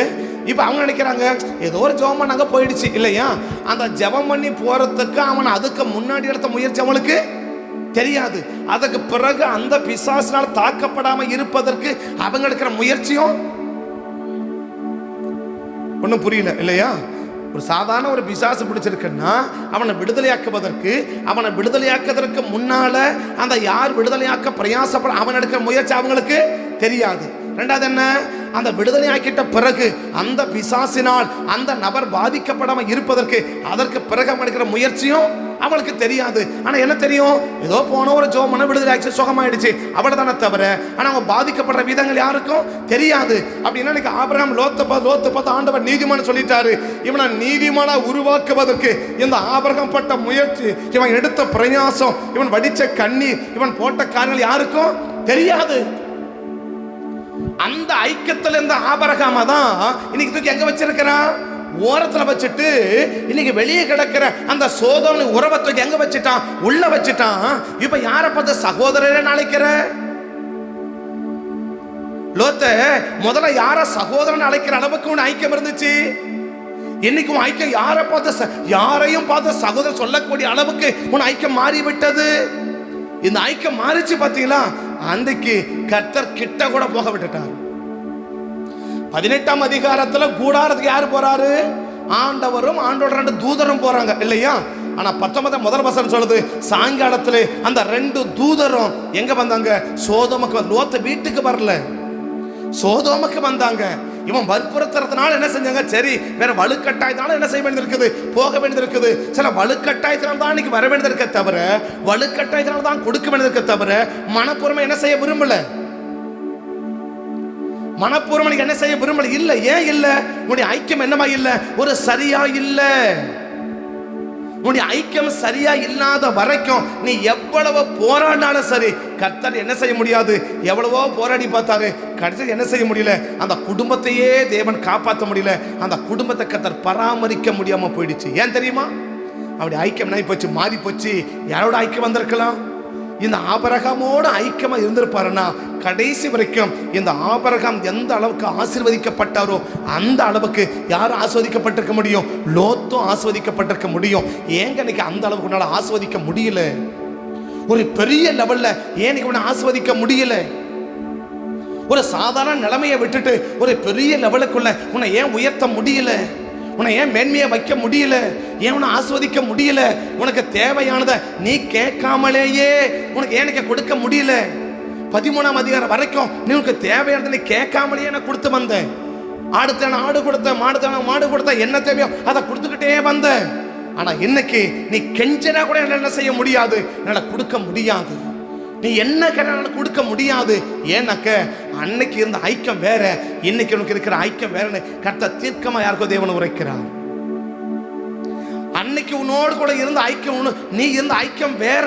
S1: இப்ப அவங்க நினைக்கிறாங்க ஏதோ ஒரு ஜெபம் பண்ணாங்க போயிடுச்சு இல்லையா. அந்த ஜெபம் பண்ணி போறதுக்கு அவன் அதுக்கு முன்னாடி எடுத்த முயற்சி அவனுக்கு தெரியாது. அதுக்கு பிறகு அந்த பிசாசினால் தாக்கப்படாம இருப்பதற்கு அவங்க எடுக்கிற முயற்சியும் ஒன்றும் புரியல இல்லையா. ஒரு சாதாரண ஒரு பிசாசு பிடிச்சிருக்குன்னா அவனை விடுதலையாக்குவதற்கு முன்னால அந்த யார் விடுதலையாக்க பிரயாசப்பட அவன் எடுக்கிற முயற்சி அவங்களுக்கு தெரியாது. ரெண்டாவது என்ன, அந்த விடுதலை ஆக்கிட்ட பிறகு அந்த பிசாசினால் அந்த நபர் பாதிக்கப்படாம இருப்பதற்கு அதற்கு பிறகு அவன் எடுக்கிற முயற்சியும் அவளுக்கு தெரியாது. ஆனா என்ன தெரியும், ஏதோ போன ஒரு ஜோமன விடுதலை ஆச்சு, சுகமாயிடுச்சு அவ்வளவுதானே தவிர ஆனா அவங்க பாதிக்கப்படுற விதங்கள் யாருக்கும் தெரியாது. அப்படின்னா இன்னைக்கு ஆபிரகாம் லோத்தை பார்த்து ஆண்டவர் நீதிமான் சொல்லிட்டாரு. இவனை நீதிமானா உருவாக்குவதற்கு இந்த ஆபிரகாம் பட்ட முயற்சி, இவன் எடுத்த பிரயாசம், இவன் வடிச்ச கண்ணீர், இவன் போட்ட காரியங்கள் யாருக்கும் தெரியாது. அந்த ஐக்கியத்தில் இருந்த ஆபிரகாம தான் இன்னைக்கு தூக்கி எங்க வச்சிருக்கிறான், ஓரத்துல வச்சுட்டு இன்னைக்கு வெளியே கிடக்கிற அந்த சோதனை உறவை தூக்கி எங்க வச்சுட்டான், உள்ள வச்சுட்டான். இப்ப யாரை பார்த்து சகோதரரை அழைக்கிற, லோத்த முதல்ல யார சகோதரன் அழைக்கிற அளவுக்கு உன் ஐக்கியம் இருந்துச்சு. இன்னைக்கு உன் ஐக்கியம் யாரையும் பார்த்து சகோதரன் சொல்லக்கூடிய அளவுக்கு உன் ஐக்கியம் மாறிவிட்டது. இந்த ஐக்கியம் மாறிச்சு பாத்தீங்களா, அன்றைக்கு கர்த்தர் கிட்ட கூட போக விட்டுட்டார். 18ஆம் அதிகாரத்துல கூடாரத்துக்கு யாரு போறாரு, ஆண்டவரும் ஆண்டோட 2 தூதரும் போறாங்க இல்லையா. ஆனா 19 முதல் வசனம் சொல்லுது, சாயங்காலத்துல அந்த 2 தூதரும் எங்க வந்தாங்க, சோதோமுக்கு. லோத்து வீட்டுக்கு வரல, சோதோமுக்கு வந்தாங்க. இவன் வற்புறுத்துறதுனால என்ன செஞ்சாங்க, சரி வேற வலுக்கட்டாயத்தினால என்ன செய்ய வேண்டியிருக்குது, போக வேண்டியிருக்குது. சில வலுக்கட்டாயத்தினால தான் இன்னைக்கு வர வேண்டியிருக்க தவிர, வலுக்கட்டாயத்தினால தான் கொடுக்க வேண்டியிருக்க தவிர மனப்பூர்வம் என்ன செய்ய விரும்பல, மனப்பூர்வம் என்ன செய்ய விரும்பல. இல்ல, ஏன் இல்ல, உன்னுடைய ஐக்கியம் என்னமா இல்ல, ஒரு சரியா இல்ல. உன்னுடைய ஐக்கியம் சரியா இல்லாத வரைக்கும் நீ எவ்வளவு போராடினாலும் சரி கர்த்தர் என்ன செய்ய முடியாது. எவ்வளவோ போராடி பார்த்தாரு, கடைசி என்ன செய்ய முடியல, அந்த குடும்பத்தையே தேவன் காப்பாற்ற முடியல. அந்த குடும்பத்தை கர்த்தர் பராமரிக்க முடியாம போயிடுச்சு. ஏன் தெரியுமா, அப்படி ஐக்கியம் என்ன போச்சு, மாறி போச்சு. யாரோட ஐக்கியம் வந்திருக்கலாம், இந்த ஆபிரகாமோட ஐக்கியமா இருந்திருப்பாருன்னா கடைசி வரைக்கும் இந்த ஆபிரகாம் எந்த அளவுக்கு ஆசீர்வதிக்கப்பட்டாரோ அந்த அளவுக்கு யாரும் ஆஸ்வதிக்கப்பட்டிருக்க முடியும், லோத்தும் ஆஸ்வதிக்கப்பட்டிருக்க முடியும். ஏங்க இன்னைக்கு அந்த அளவுக்கு உன்னால ஆஸ்வதிக்க முடியல, ஒரு பெரிய லெவல்ல ஏன் உன்னை ஆஸ்வதிக்க முடியல. ஒரு சாதாரண நிலைமையை விட்டுட்டு ஒரு பெரிய லெவலுக்குள்ள உன்னை ஏன் உயர்த்த முடியல, உன்னை ஏன் மேன்மையை வைக்க முடியல, ஏன் உன்னை ஆஸ்வதிக்க முடியல. உனக்கு தேவையானதை நீ கேட்காமலேயே உனக்கு ஏன் கொடுக்க முடியல. 13ஆம் அதிகாரம் வரைக்கும் நீ உனக்கு தேவையானதை நீ கேட்காமலேயே நான் கொடுத்து வந்தேன். ஆடுத்த ஆடு கொடுத்த, மாடு கொடுத்த, என்ன தேவையோ அதை கொடுத்துக்கிட்டே வந்த. ஆனா இன்னைக்கு நீ கெஞ்சனா கூட என்ன செய்ய முடியாது, என்னால கொடுக்க முடியாது. நீ என்ன கேட்டாலும் கொடுக்க முடியாது. ஏன்னாக்க அன்னைக்கு இருந்த ஐக்கியம் வேற, இன்னைக்கு உனக்கு இருக்கிற ஐக்கியம் வேற. கர்த்தர் தீர்க்கமா யாருக்கோ தேவனை உரைக்கிறார். அன்னைக்கு உன்னோடு கூட இருந்த ஐக்கியம், நீ இருந்த ஐக்கியம் வேற.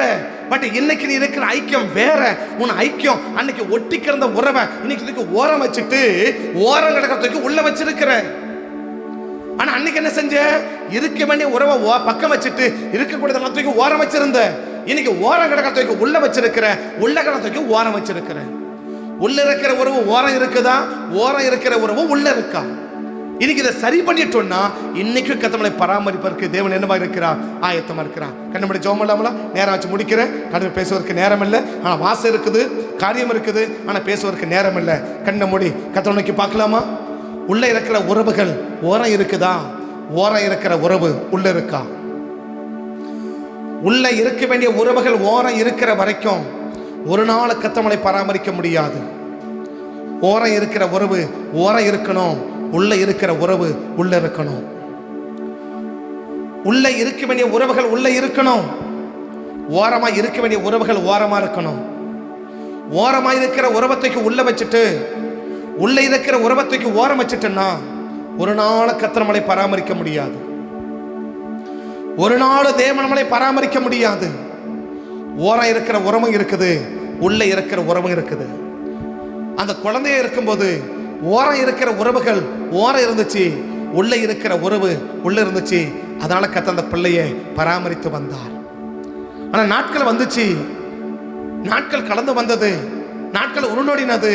S1: பட் இன்னைக்கு நீ இருக்கிற ஐக்கியம் வேற. உன் ஐக்கியம் அன்னைக்கு ஒட்டி கிடந்த உறவை இன்னைக்கு ஓரம் வச்சுட்டு ஓரம் கிடக்கிறதுக்கு உள்ள வச்சிருக்கிற. ஆனா அன்னைக்கு என்ன செஞ்ச, இருக்க வேண்டிய உறவை பக்கம் வச்சுட்டு இருக்கக்கூடிய எல்லாத்துக்கும் ஓரம் வச்சிருந்த. இன்னைக்கு ஓரம் கிடக்கிறதுக்கு உள்ள வச்சிருக்கிற, உள்ள கிடக்கிறதுக்கு ஓரம் வச்சிருக்கிற. உள்ள இருக்கிற உறவு ஓரம் இருக்குதா, ஓரம் இருக்கிற உறவு உள்ள இருக்கா? இன்னைக்கு இதை சரி பண்ணிட்டோம்னா இன்னைக்கு கத்தமலை பராமரிப்பதற்கு தேவன் என்னவா இருக்கிறார், ஆயத்தமா இருக்கிறார். கண்ணபடி ஜெபம் இல்லாமல நேரம் வச்சு முடிக்கிறேன். கடவுள் பேசுவதற்கு நேரம் இல்லை, ஆனா வாசம் இருக்குது, காரியம் இருக்குது, ஆனா பேசுவதற்கு நேரம் இல்லை. கண்ணை மூடி கத்தவனை நோக்கி பார்க்கலாமா? உள்ள இருக்கிற உறவுகள் ஓரம் இருக்குதா, ஓரம் இருக்கிற உறவு உள்ள இருக்கா? உள்ள இருக்க வேண்டிய உறவுகள் ஓரம் இருக்கிற வரைக்கும் ஒரு நாள் கத்தமலை பராமரிக்க முடியாது. ஓரம் இருக்கிற உறவு ஓரம் இருக்கணும், உள்ள இருக்கிற உறவு உள்ள இருக்கணும். உள்ள இருக்க வேண்டிய உறவுகள் உள்ள இருக்கணும், ஓரமா இருக்க வேண்டிய உறவுகள் ஓரமா இருக்கணும். ஓரமா இருக்கிற உறவத்தைக்கு உள்ள வச்சுட்டு உள்ள இருக்கிற உறவத்தைக்கு ஓரம் வச்சுட்டேன்னா ஒரு நாள் கர்த்தர் பராமரிக்க முடியாது, ஒரு நாள் தேவன் நம்மளை பராமரிக்க முடியாது. ஓரம் இருக்கிற உறவும் இருக்குது, உள்ளே இருக்கிற உறவும் இருக்குது. அந்த குழந்தைய இருக்கும்போது ஓரம் இருக்கிற உறவுகள் ஓரம் இருந்துச்சு, உள்ளே இருக்கிற உறவு உள்ள இருந்துச்சு. அதனால கர்த்தர் அந்த பிள்ளையை பராமரித்து வந்தார். ஆனா நாட்கள் வந்துச்சு, நாட்கள் கடந்து வந்தது, நாட்கள் உருண்டோடினது.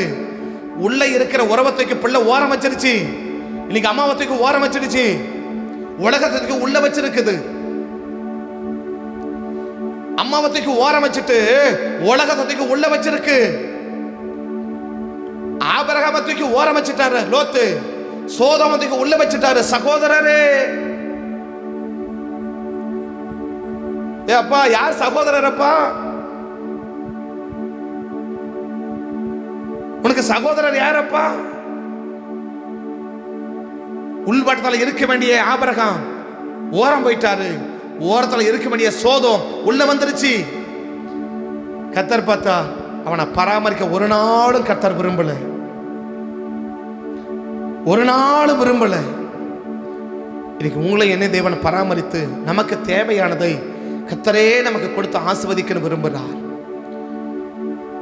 S1: உள்ள இருக்கிற உறவத்தைக்கு பிள்ளை ஓரம் வச்சிருச்சு. இன்னைக்கு அம்மாவத்தைக்கு ஓரம் வச்சிருச்சு, உலகத்துக்கு உள்ள வச்சிருக்குது. அம்மாவத்தைக்கு ஓரம் வச்சுட்டு உலகத்துக்கு உள்ள வச்சிருக்கு. ஆபிரகாமத்துக்கு ஓரம் வச்சிட்டாரு லோத்து, சோதோமுக்கு உள்ள வச்சிட்டாரு. சகோதரரே, அப்பா யார் சகோதரரப்பா? உனக்கு சகோதரர் யாரப்பா? உள்வட்டத்தில் இருக்க வேண்டிய ஆபிரகாம் ஓரம் போயிட்டாரு, ஓரத்தில் இருக்க வேண்டிய சோதோம் உள்ள வந்துருச்சு. கர்த்தர் பார்த்தா அவனை பராமரிக்க ஒரு நாளும் கர்த்தர் விரும்பல, ஒரு நாளும் விரும்பல. இன்னைக்கு உங்களை என்ன தேவன் பராமரித்து நமக்கு தேவையானதை கர்த்தரே நமக்கு கொடுத்து ஆசீர்வதிக்கணும் விரும்புகிறார்.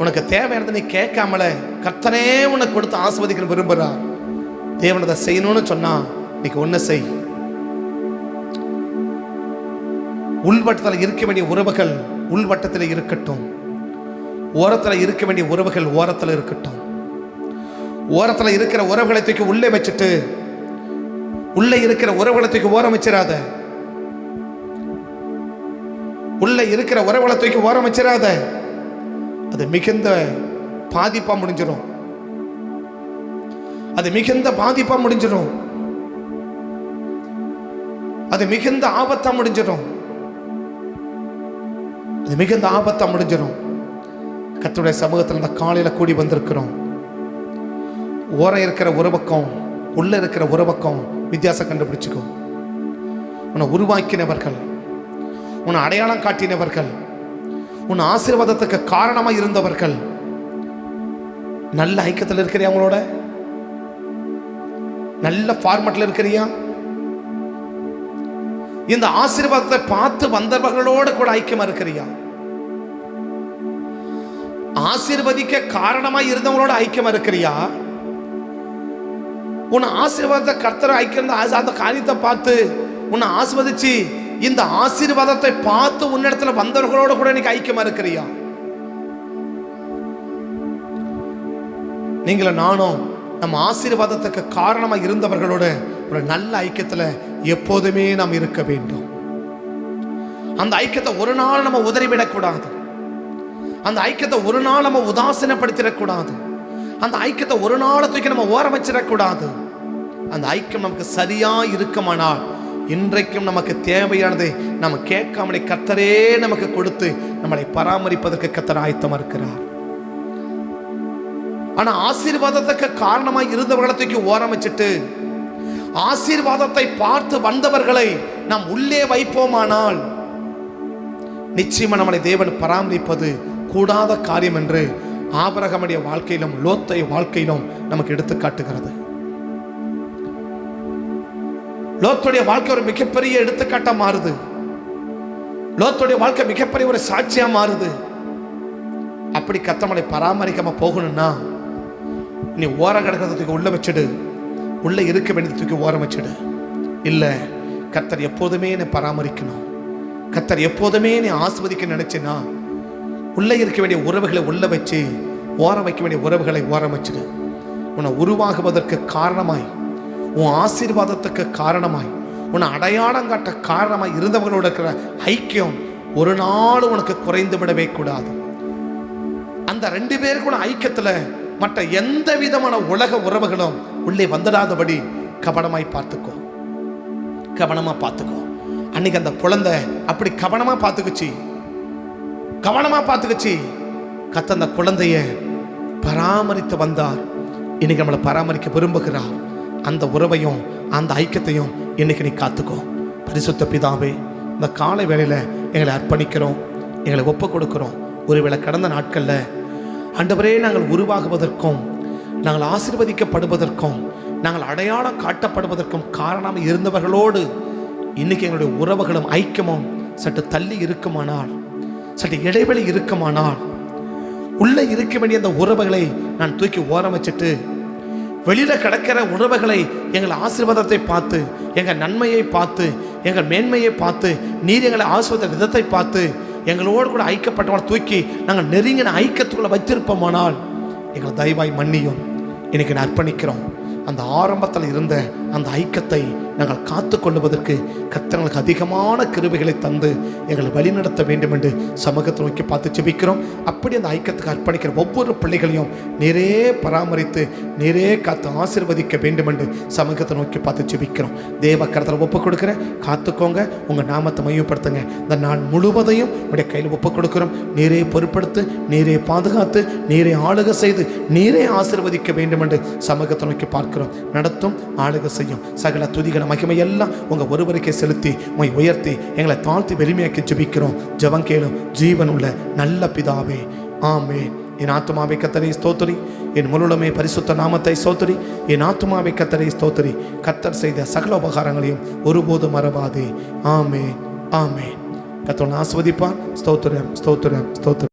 S1: உனக்கு தேவையானதை நீ கேட்காமல கர்த்தரே உனக்கு கொடுத்து ஆசீர்வதிக்கணும் விரும்புகிறார். தேவன் அதை செய்யணும்னு சொன்னா இன்னைக்கு ஒண்ணு செய். உள்வட்டத்தில் இருக்க வேண்டிய உறவுகள் உள்வட்டத்தில் இருக்கட்டும், ஓரத்தில் இருக்க வேண்டிய உறவுகள் ஓரத்தில் இருக்கட்டும். ஓரத்தில் இருக்கிற உறவுகளை தூக்கி உள்ளே வச்சுட்டு உள்ளே இருக்கிற உறவுகளை தூக்கி ஓரம் வச்சிடாத. உள்ளே இருக்கிற உறவுகளை தூக்கி ஓரம் வச்சிடாத. அது மிகுந்த பாதிப்பா முடிஞ்சிடும், அது மிகுந்த பாதிப்பா முடிஞ்சிடும், அது மிகுந்த ஆபத்தா முடிஞ்சிடும், அது மிகுந்த ஆபத்தா முடிஞ்சிடும். கர்த்தருடைய சமூகத்தில் இந்த காலையில கூடி வந்திருக்கிறோம். ஓரம் இருக்கிற உறவுக்கும் உள்ள இருக்கிற உறவுக்கும் வித்தியாசம் கண்டுபிடிச்சுக்கோ. உன்னை உருவாக்கினவர்கள், உன்னை அடையாளம் காட்டினவர்கள், உன் ஆசீர்வாதத்துக்கு காரணமா இருந்தவர்கள் நல்ல ஐக்கியத்தில் இருக்கிறியா? அவங்களோட நல்ல ஃபார்மட்ல இருக்கிறியா? இந்த ஆசீர்வாதத்தை பார்த்து வந்தவர்களோடு கூட ஐக்கியமா இருக்கிறியா? ஆசீர்வதிக்க காரணமா இருந்தவங்களோட ஐக்கியமா இருக்கிறியா? உன்னை ஆசீர்வாதத்தை கர்த்தர் ஐக்கியம் அந்த காரியத்தை பார்த்து உன்னை ஆசீர்வதிச்சு இந்த ஆசீர்வாதத்தை பார்த்து உன்னிடத்துல வந்தவர்களோட கூட நீங்க ஐக்கியமா இருக்கிறியா? நீங்கள நானும் நம்ம ஆசீர்வாதத்துக்கு காரணமா இருந்தவர்களோட ஒரு நல்ல ஐக்கியத்துல எப்போதுமே நாம் இருக்க வேண்டும். அந்த ஐக்கியத்தை ஒரு நாள் நம்ம உதறிவிடக்கூடாது, அந்த ஐக்கியத்தை ஒரு நாள் நம்ம உதாசீனப்படுத்திடக்கூடாது, அந்த ஐக்கியத்தை ஒரு நாள் தூக்கி நம்ம ஓரம் வச்சிடக்கூடாது. அந்த ஐக்கியம் நமக்கு சரியா இருக்குமானால் இன்றைக்கும் நமக்கு தேவையானதை நம்ம கேட்காமலே கர்த்தரே நமக்கு கொடுத்து நம்மளை பராமரிப்பதற்கு கர்த்தர் ஆயத்தமா இருக்கிறார். ஆனா ஆசீர்வாதத்துக்கு காரணமாய் இருந்தவர்களை தூக்கி ஓரம் வச்சுட்டு ஆசீர்வாதத்தை பார்த்து வந்தவர்களை நாம் உள்ளே வைப்போமானால் நிச்சயமா நம்மளை தேவன் பராமரிப்பது கூடாத காரியம் என்று ஆபிரகாமுடைய வாழ்க்கையிலும் லோத்தை வாழ்க்கையிலும் நமக்கு எடுத்து காட்டுகிறது. லோத்துடைய வாழ்க்கை ஒரு மிகப்பெரிய எடுத்துக்காட்டா மாறுது. லோத்துடைய வாழ்க்கை மிகப்பெரிய ஒரு சாட்சியா மாறுது. அப்படி கர்த்தரை பராமரிக்காம போகணும்னா நீ ஓரம் கிடக்கிறதுக்கு உள்ள வச்சிடு, உள்ள இருக்க வேண்டியதுக்கு ஓரம் வச்சிடு. இல்ல கர்த்தர் எப்போதுமே என்னை பராமரிக்கணும், கர்த்தர் எப்போதுமே நீ ஆசீர்வதிக்க நினைச்சினா உள்ள இருக்க வேண்டிய உறவுகளை உள்ள வச்சு ஓரம் வைக்க வேண்டிய உறவுகளை ஓரம் வச்சிடு. உன்னை உருவாகுவதற்கு காரணமாய், உன் ஆசீர்வாதத்துக்கு காரணமாய், உன்னை அடையாளம் காட்ட காரணமாய் இருந்தவங்களோட இருக்கிற ஐக்கியம் ஒரு நாள் உனக்கு குறைந்து விடவே கூடாது. அந்த 2 பேருக்குள்ள ஐக்கியத்துல மற்ற எந்த விதமான உலக உறவுகளும் உள்ளே வந்துடாதபடி கவனமாய் பார்த்துக்கோ, கவனமா பார்த்துக்கோ. அன்னைக்கு அந்த குழந்தை அப்படி கவனமா பார்த்துக்குச்சு, கவனமா பார்த்துக்குச்சு. கர்த்தர் அந்த குழந்தைய பராமரித்து வந்தார். இன்னைக்கு நம்மளை பராமரிக்க விரும்புகிறார். அந்த உறவையும் அந்த ஐக்கியத்தையும் இன்னைக்கு நீ காத்துக்கோ. பரிசுத்த பிதாவே, இந்த காலை வேளையில எங்களை அர்ப்பணிக்கிறோம், எங்களை ஒப்பு கொடுக்கிறோம். ஒருவேளை கடந்த நாட்கள்ல ஆண்டவரே நாங்கள் உருவாகுவதற்கும் நாங்கள் ஆசீர்வதிக்கப்படுவதற்கும் நாங்கள் அடையாளம் காட்டப்படுவதற்கும் காரணம் இருந்தவர்களோடு இன்னைக்கு எங்களுடைய உறவுகளும் ஐக்கியமும் சற்று தள்ளி இருக்குமானால், சற்று இடைவெளி இருக்குமானால் உள்ளே இருக்க வேண்டிய அந்த உறவுகளை நான் தூக்கி ஓரம் வச்சுட்டு வெளியில் கிடக்கிற உறவுகளை எங்கள் ஆசீர்வாதத்தை பார்த்து, எங்கள் நன்மையை பார்த்து, எங்கள் மேன்மையை பார்த்து, நீர் எங்களை ஆசீர்வாத விதத்தை பார்த்து எங்களோடு கூட ஐக்கப்பட்டவங்களை தூக்கி நாங்கள் நெருங்கின ஐக்கியத்துக்குள்ள வைத்திருப்போமானால் எங்களை தயவாய் மன்னியும். இன்னைக்கு நான் அர்ப்பணிக்கிறோம். அந்த ஆரம்பத்தில் இருந்த அந்த ஐக்கியத்தை நாங்கள் காத்து கொள்வதற்கு கர்த்தர்களுக்கு அதிகமான கிருபைகளை தந்து எங்களை வழிநடத்த வேண்டும் என்று சமூகத்தை நோக்கி பார்த்து ஜெபிக்கிறோம். அப்படி அந்த ஐக்கியத்துக்கு அர்ப்பணிக்கிற ஒவ்வொரு பிள்ளைகளையும் நீரே பராமரித்து நீரே காத்து ஆசீர்வதிக்க வேண்டும் என்று சமூகத்தை நோக்கி பார்த்து ஜெபிக்கிறோம். தேவ கரத்தில் ஒப்புக் கொடுக்குறேன், காத்துக்கோங்க, உங்கள் நாமத்தை மையப்படுத்துங்க. இந்த நாள் முழுவதையும் உடைய கையில் ஒப்புக் கொடுக்குறோம். நீரே பொறுப்படுத்து, நீரே பாதுகாத்து, நீரே ஆளுகை செய்து, நீரே ஆசீர்வதிக்க வேண்டும் என்று சமூகத்தை நோக்கி பார்க்கிறோம். நடத்தும், ஆளுகை செய்யும். சகல துதிகளை மகிமையெல்லாம் உங்கள் ஒருவருக்கே செலுத்தி உம்மை உயர்த்தி எங்களை தாழ்த்தி வெறுமையாக்கி ஜெபிக்கிறோம். ஜெபம் கேளும் ஜீவன் உள்ள நல்ல பிதாவே, ஆமென். என் ஆத்துமாவை கர்த்தரை ஸ்தோத்திரி, என் முழுமே பரிசுத்த நாமத்தை ஸ்தோத்திரி. என் ஆத்துமாவை கர்த்தரை ஸ்தோத்திரி. கர்த்தர் செய்த சகல உபகாரங்களையும் ஒருபோதும் மறவாதே. ஆமென், ஆமென். கர்த்தர் ஆசீர்வதிப்பார். ஸ்தோத்திரம், ஸ்தோத்திரம், ஸ்தோத்திரம்.